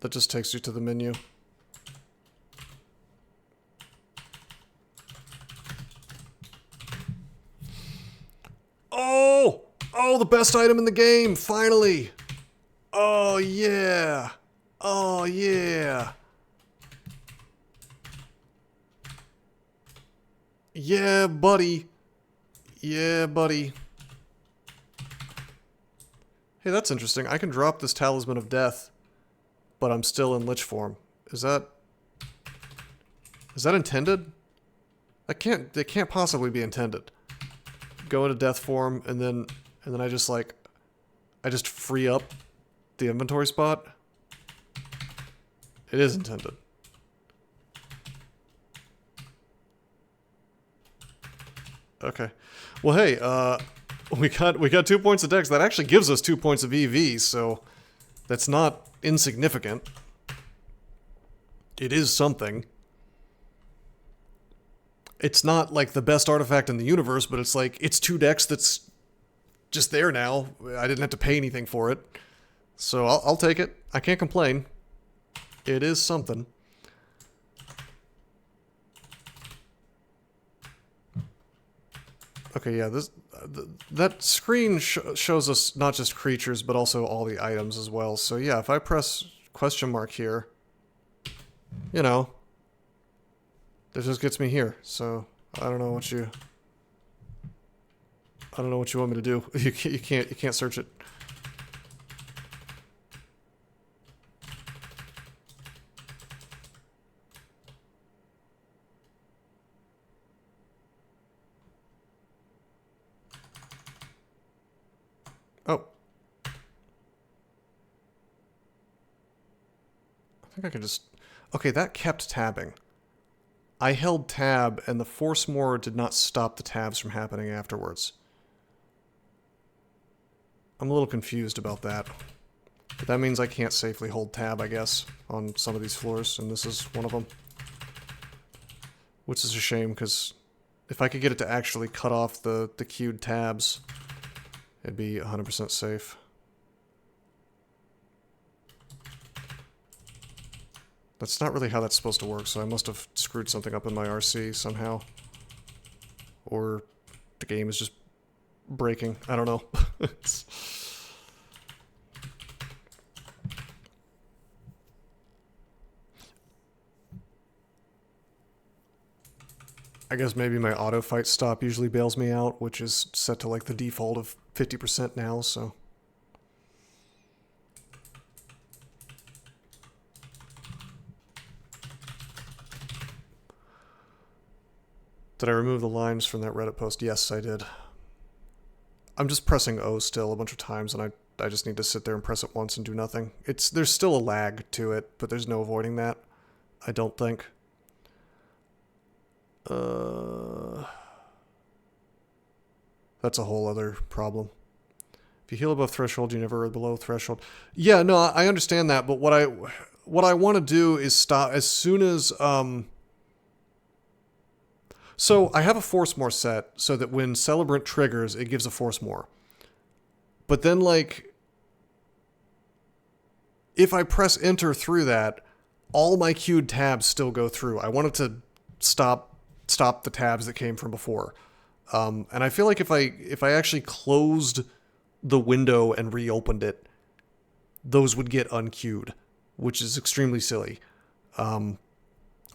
That just takes you to the menu. Oh! Oh, the best item in the game, finally! Oh, yeah! Oh, yeah! Yeah, buddy. Yeah, buddy. Hey, that's interesting. I can drop this Talisman of Death, but I'm still in Lich form. Is that intended? It can't possibly be intended. Go into death form and then I just free up the inventory spot. It is intended. Okay. Well, hey, we got 2 points of dex. That actually gives us 2 points of EV, so that's not insignificant. It is something. It's not like the best artifact in the universe, but it's like, it's 2 dex that's just there now. I didn't have to pay anything for it. So I'll take it. I can't complain. It is something. Okay, yeah, that screen shows us not just creatures, but also all the items as well. So yeah, if I press question mark here, you know, that just gets me here. So I don't know what you want me to do. You can't search it. Oh. I think I can just... Okay, that kept tabbing. I held tab, and the force more did not stop the tabs from happening afterwards. I'm a little confused about that. But that means I can't safely hold tab, I guess, on some of these floors, and this is one of them. Which is a shame, because if I could get it to actually cut off the queued tabs, it'd be 100% safe. That's not really how that's supposed to work, so I must have screwed something up in my RC somehow. Or the game is just breaking. I don't know. I guess maybe my auto fight stop usually bails me out, which is set to like the default of 50% now, so... Did I remove the lines from that Reddit post? Yes, I did. I'm just pressing O still a bunch of times, and I just need to sit there and press it once and do nothing. There's still a lag to it, but there's no avoiding that. I don't think. That's a whole other problem. If you heal above threshold, you never are below threshold. Yeah, no, I understand that, but what I want to do is stop as soon as So I have a force more set so that when Celebrant triggers, it gives a force more. But then, like, if I press enter through that, all my queued tabs still go through. I wanted to stop the tabs that came from before. And I feel like if I actually closed the window and reopened it, those would get unqueued, which is extremely silly.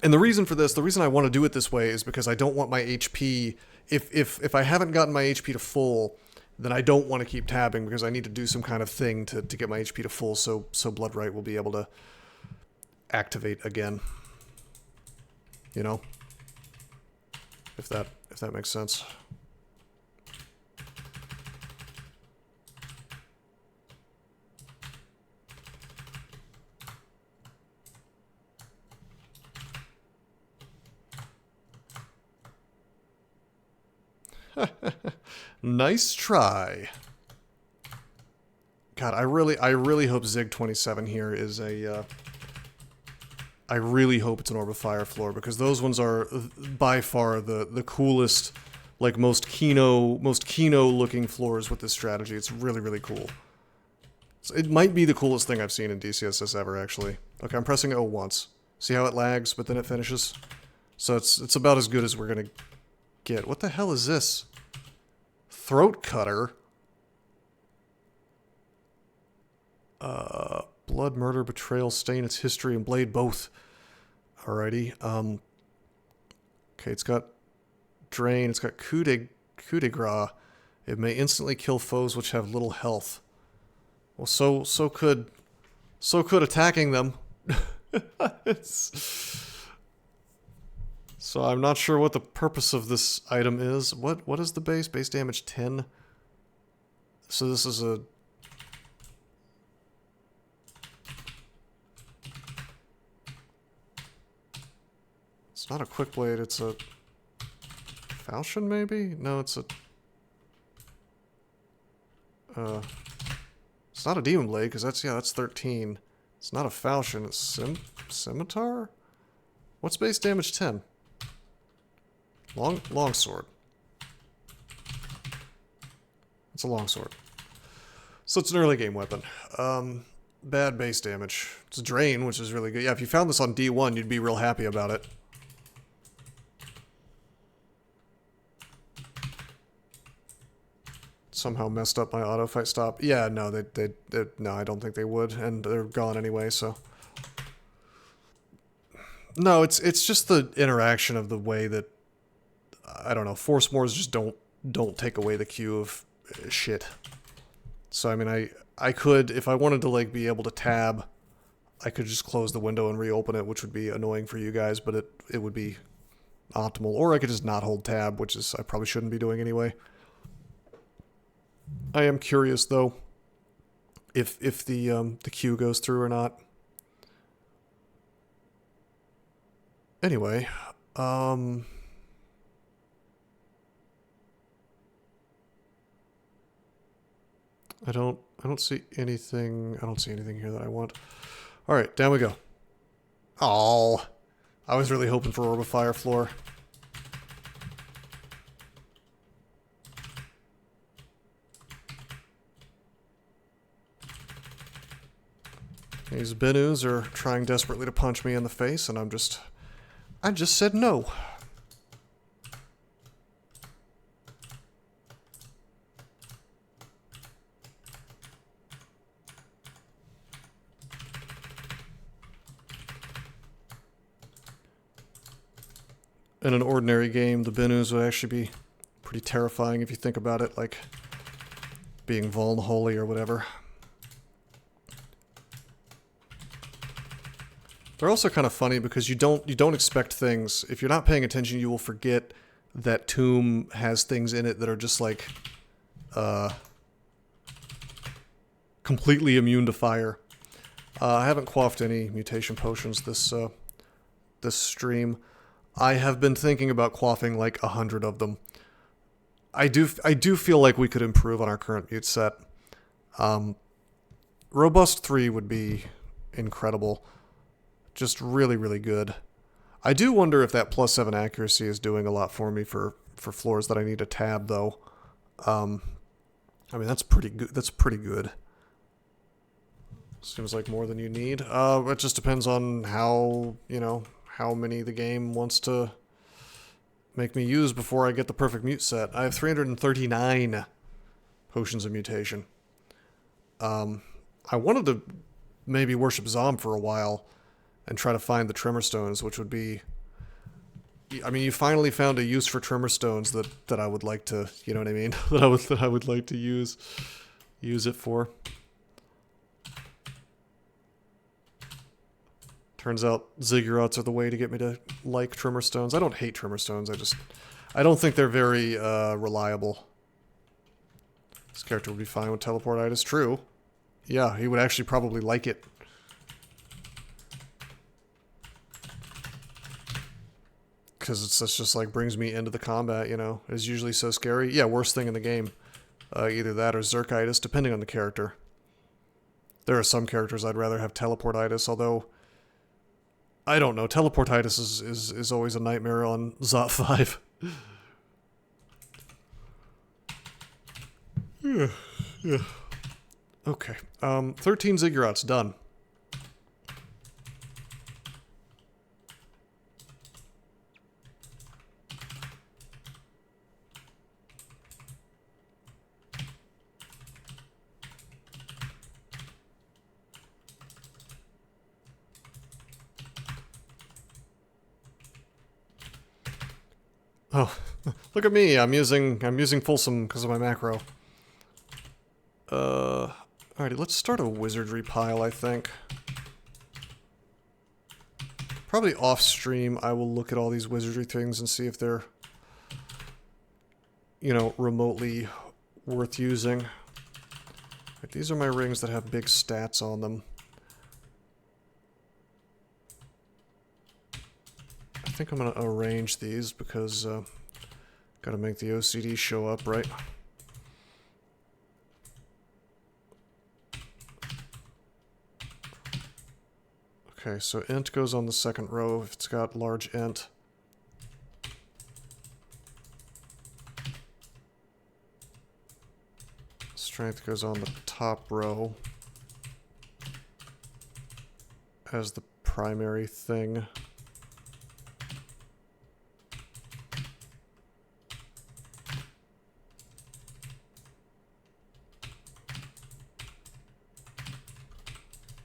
And the reason for this, the reason I want to do it this way is because I don't want my HP, if I haven't gotten my HP to full, then I don't want to keep tabbing because I need to do some kind of thing to get my HP to full so Bloodright will be able to activate again. You know? If that makes sense. Nice try. God, I really hope Zig 27 here is a I really hope it's an Orb of Fire floor, because those ones are by far the coolest, like most Kino looking floors with this strategy. It's really, really cool. It might be the coolest thing I've seen in DCSS ever, actually. Okay, I'm pressing O once. See how it lags, but then it finishes? So it's about as good as we're gonna get. What the hell is this? Throat Cutter? Blood, Murder, Betrayal, Stain, Its History, and Blade both. Alrighty. Okay, it's got Drain, it's got Coup de Grace. It may instantly kill foes which have little health. Well, so could attacking them. So I'm not sure what the purpose of this item is. What is the base? Base damage 10. So this is a... It's not a quick blade, it's a... falchion, maybe? No, it's a... It's not a demon blade, because that's 13. It's not a falchion, it's scimitar? What's base damage 10? Longsword. It's a longsword. So it's an early game weapon. Bad base damage. It's a drain, which is really good. Yeah, if you found this on D1, you'd be real happy about it. Somehow messed up my auto fight stop. Yeah, no, no, I don't think they would, and they're gone anyway. So no, it's just the interaction of the way that I don't know. Force mores just don't take away the queue of shit. So I mean, I could, if I wanted to like be able to tab, I could just close the window and reopen it, which would be annoying for you guys, but it would be optimal. Or I could just not hold tab, which is I probably shouldn't be doing anyway. I am curious though if the queue goes through or not. Anyway, I don't see anything. I don't see anything here that I want. All right, down we go. Oh, I was really hoping for Orb of Fire floor. These Benus are trying desperately to punch me in the face, and I just said no. In an ordinary game, the Benus would actually be pretty terrifying if you think about it, like being vuln-holy or whatever. They're also kind of funny because you don't expect things. If you're not paying attention, you will forget that Tomb has things in it that are just like completely immune to fire. I haven't quaffed any mutation potions this stream. I have been thinking about quaffing like 100 of them. I do feel like we could improve on our current mute set. Robust 3 would be incredible. Just really, really good. I do wonder if that +7 accuracy is doing a lot for me for floors that I need to tab, though. I mean, that's pretty good. That's pretty good. Seems like more than you need. It just depends on how, you know, how many the game wants to make me use before I get the perfect mute set. I have 339 potions of mutation. I wanted to maybe worship Zom for a while and try to find the Tremor Stones, which would be... I mean, you finally found a use for Tremor Stones that I would like to, you know what I mean? that I would like to use it for. Turns out Ziggurats are the way to get me to like Tremor Stones. I don't hate Tremor Stones, I don't think they're very reliable. This character would be fine with Teleportitis. True. Yeah, he would actually probably like it. Because it's just like brings me into the combat, you know. It's usually so scary. Yeah, worst thing in the game. Either that or Zerkitis, depending on the character. There are some characters I'd rather have Teleportitis, although... I don't know. Teleportitis is always a nightmare on Zot 5. Yeah. Okay. 13 Ziggurats, done. Oh, look at me! I'm using Fulsome because of my macro. Alrighty, let's start a wizardry pile, I think. Probably off stream, I will look at all these wizardry things and see if they're, you know, remotely worth using. Right, these are my rings that have big stats on them. I think I'm going to arrange these because got to make the OCD show up, right? Okay, so int goes on the second row if it's got large int. Strength goes on the top row as the primary thing.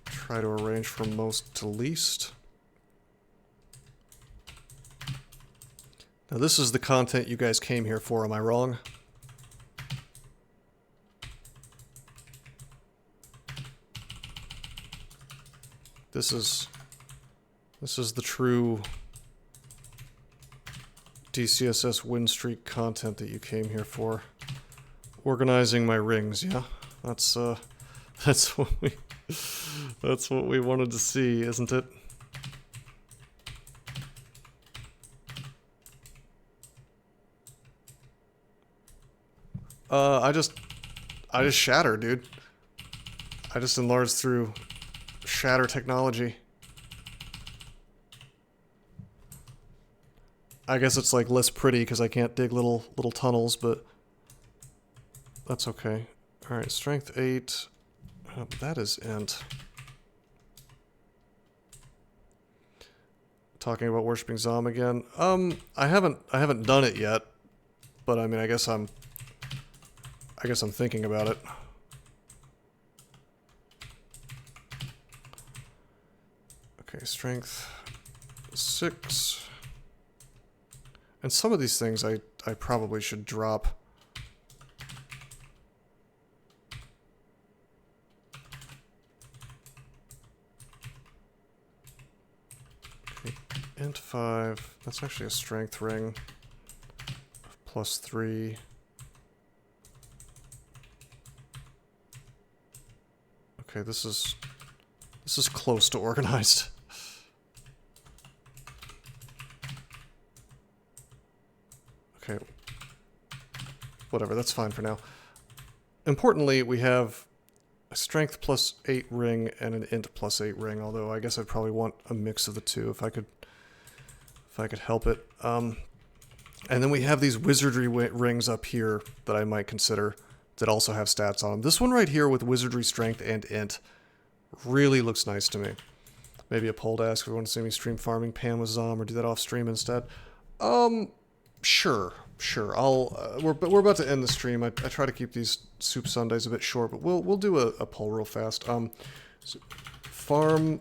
Try to arrange from most to least. Now this is the content you guys came here for, am I wrong? This is the true DCSS win streak content that you came here for. Organizing my rings, yeah? That's what we wanted to see, isn't it? I just shatter, dude. I just enlarged through shatter technology. I guess it's like less pretty because I can't dig little tunnels, but that's okay. All right, strength 8. That is int. Talking about worshipping Zom again. I haven't done it yet, but I mean, I guess I'm thinking about it. Okay, strength 6. And some of these things I probably should drop. Okay, int 5. That's actually a strength ring of +3. Okay, this is close to organized. Okay. Whatever, that's fine for now. Importantly, we have a strength +8 ring and an int +8 ring, although I guess I'd probably want a mix of the two if I could help it. And then we have these wizardry rings up here that I might consider that also have stats on them. This one right here with wizardry strength and int really looks nice to me. Maybe a poll to ask if we want to see me stream farming pan with Zom or do that off stream instead. Sure. We're about to end the stream. I try to keep these soup Sundays a bit short, but we'll do a poll real fast. So farm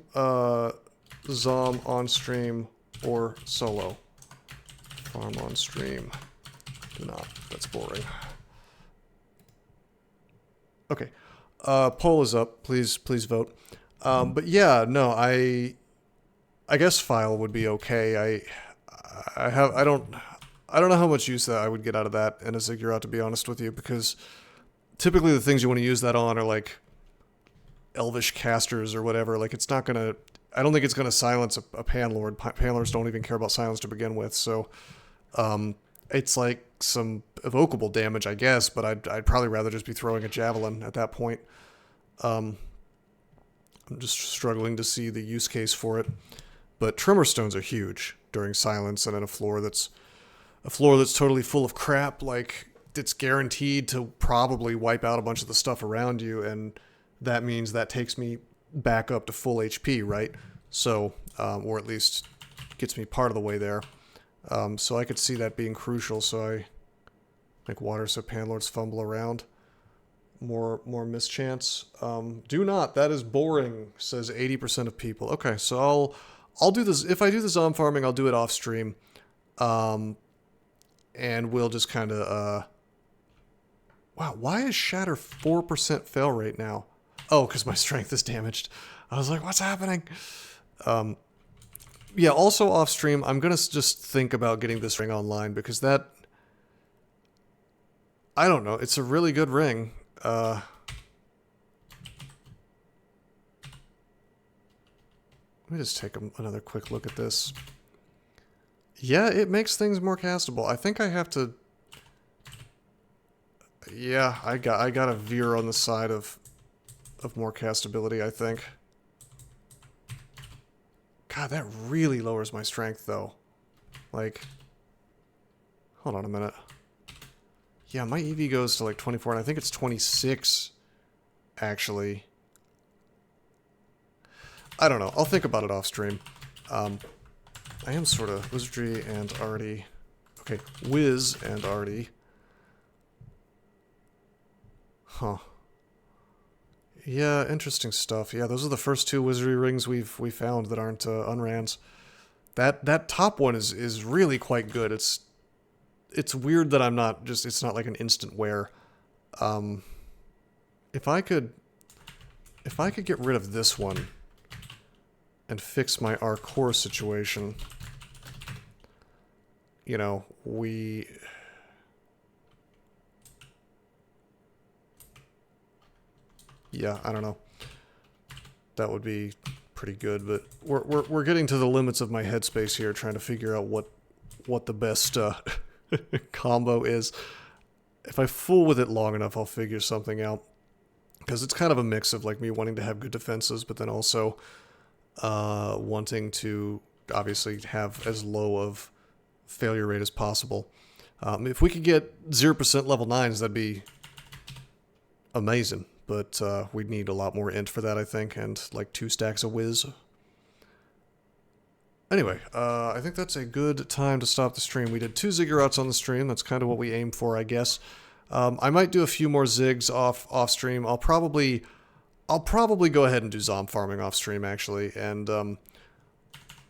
Zom on stream or solo. Farm on stream. Do not. That's boring. Okay. Poll is up. Please vote. But yeah, no, I guess file would be okay. I don't know how much use that I would get out of that in a Ziggurat, to be honest with you, because typically the things you want to use that on are like elvish casters or whatever. Like it's not gonna. I don't think it's gonna silence a panlord. Panlords don't even care about silence to begin with, so it's like some evocable damage, I guess. But I'd probably rather just be throwing a javelin at that point. I'm just struggling to see the use case for it. But tremor stones are huge during silence and in a floor that's totally full of crap. Like it's guaranteed to probably wipe out a bunch of the stuff around you, and that means that takes me back up to full HP, right? So, or at least gets me part of the way there. So I could see that being crucial. So I make water so panlords fumble around. More mischance. Do not. That is boring, says 80% of people. Okay, so I'll do this. If I do the Zom farming, I'll do it off stream. And we'll just kind of, wow, why is Shatter 4% fail rate now? Oh, because my strength is damaged. I was like, what's happening? Yeah, also off stream, I'm going to just think about getting this ring online because that... I don't know. It's a really good ring. Let me just take another quick look at this. Yeah, it makes things more castable. I think I have to... Yeah, I got a veer on the side of more castability, I think. God, that really lowers my strength, though. Like... Hold on a minute. Yeah, my EV goes to like 24, and I think it's 26, actually. I don't know. I'll think about it off stream. I am sort of wizardry and arty. Okay, whiz and arty. Huh. Yeah, interesting stuff. Yeah, those are the first two wizardry rings we found that aren't unrans. That top one is really quite good. It's weird that I'm not just... It's not like an instant wear. If I could get rid of this one and fix my our core situation, you know, yeah, I don't know. That would be pretty good, but we're getting to the limits of my headspace here, trying to figure out what the best combo is. If I fool with it long enough, I'll figure something out. Because it's kind of a mix of like me wanting to have good defenses, but then also wanting to obviously have as low of failure rate as possible. If we could get 0% level 9s, that'd be amazing. But we'd need a lot more int for that, I think, and like 2 stacks of whiz. Anyway, I think that's a good time to stop the stream. We did 2 Ziggurats on the stream. That's kind of what we aim for, I guess. I might do a few more zigs off stream. I'll probably go ahead and do zom farming off stream, actually, and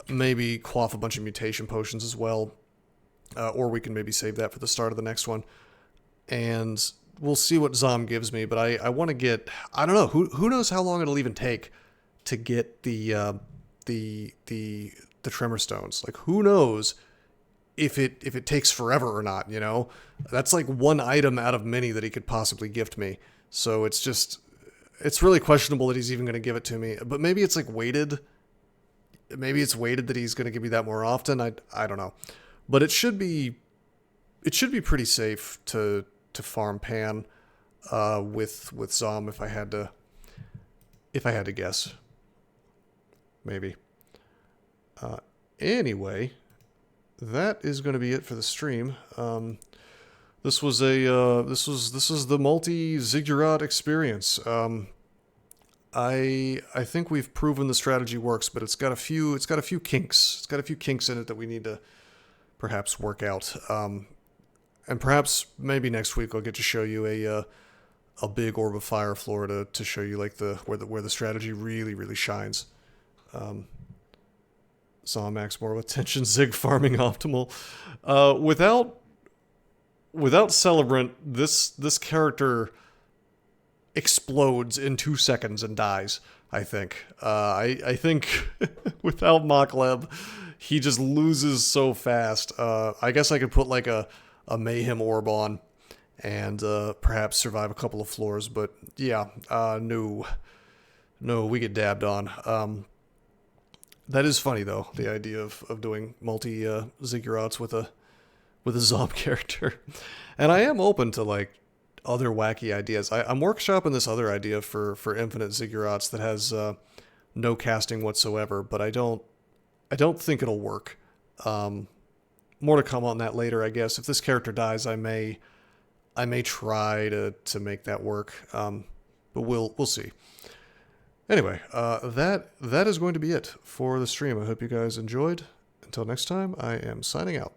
maybe quaff a bunch of mutation potions as well. Or we can maybe save that for the start of the next one. And we'll see what zom gives me, but I want to get... I don't know. Who knows how long it'll even take to get the tremor stones. Like, who knows if it takes forever or not, you know? That's like one item out of many that he could possibly gift me. So it's just... It's really questionable that he's even going to give it to me. But maybe it's like weighted. Maybe it's weighted that he's going to give me that more often. I don't know. But it should be pretty safe to farm Pan with zom if I had to guess. Maybe. Anyway, that is going to be it for the stream. This was this is the multi-Ziggurat experience. I think we've proven the strategy works, but it's got a few kinks. It's got a few kinks in it that we need to perhaps work out. And perhaps maybe next week I'll get to show you a big orb of fire floor to show you like where the strategy really shines. Zomax more with tension, Zig farming optimal. Without Celebrant, this character explodes in 2 seconds and dies, I think. I think without Mokleb, he just loses so fast. I guess I could put like a Mayhem orb on and perhaps survive a couple of floors, but yeah, no, we get dabbed on. That is funny though, the idea of doing multi Ziggurats with a Zom character. And I am open to like other wacky ideas. I'm workshopping this other idea for infinite Ziggurats that has no casting whatsoever, but I don't think it'll work. More to come on that later, I guess. If this character dies, I may try to make that work. But we'll see. Anyway, that is going to be it for the stream. I hope you guys enjoyed. Until next time, I am signing out.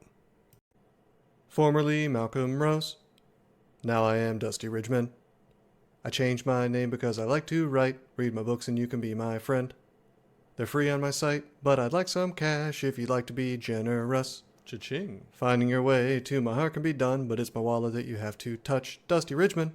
Formerly Malcolm Rose. Now I am Dusty Ridgeman. I changed my name because I like to write. Read my books and you can be my friend. They're free on my site, but I'd like some cash if you'd like to be generous. Cha-ching. Finding your way to my heart can be done, but it's my wallet that you have to touch. Dusty Ridgeman.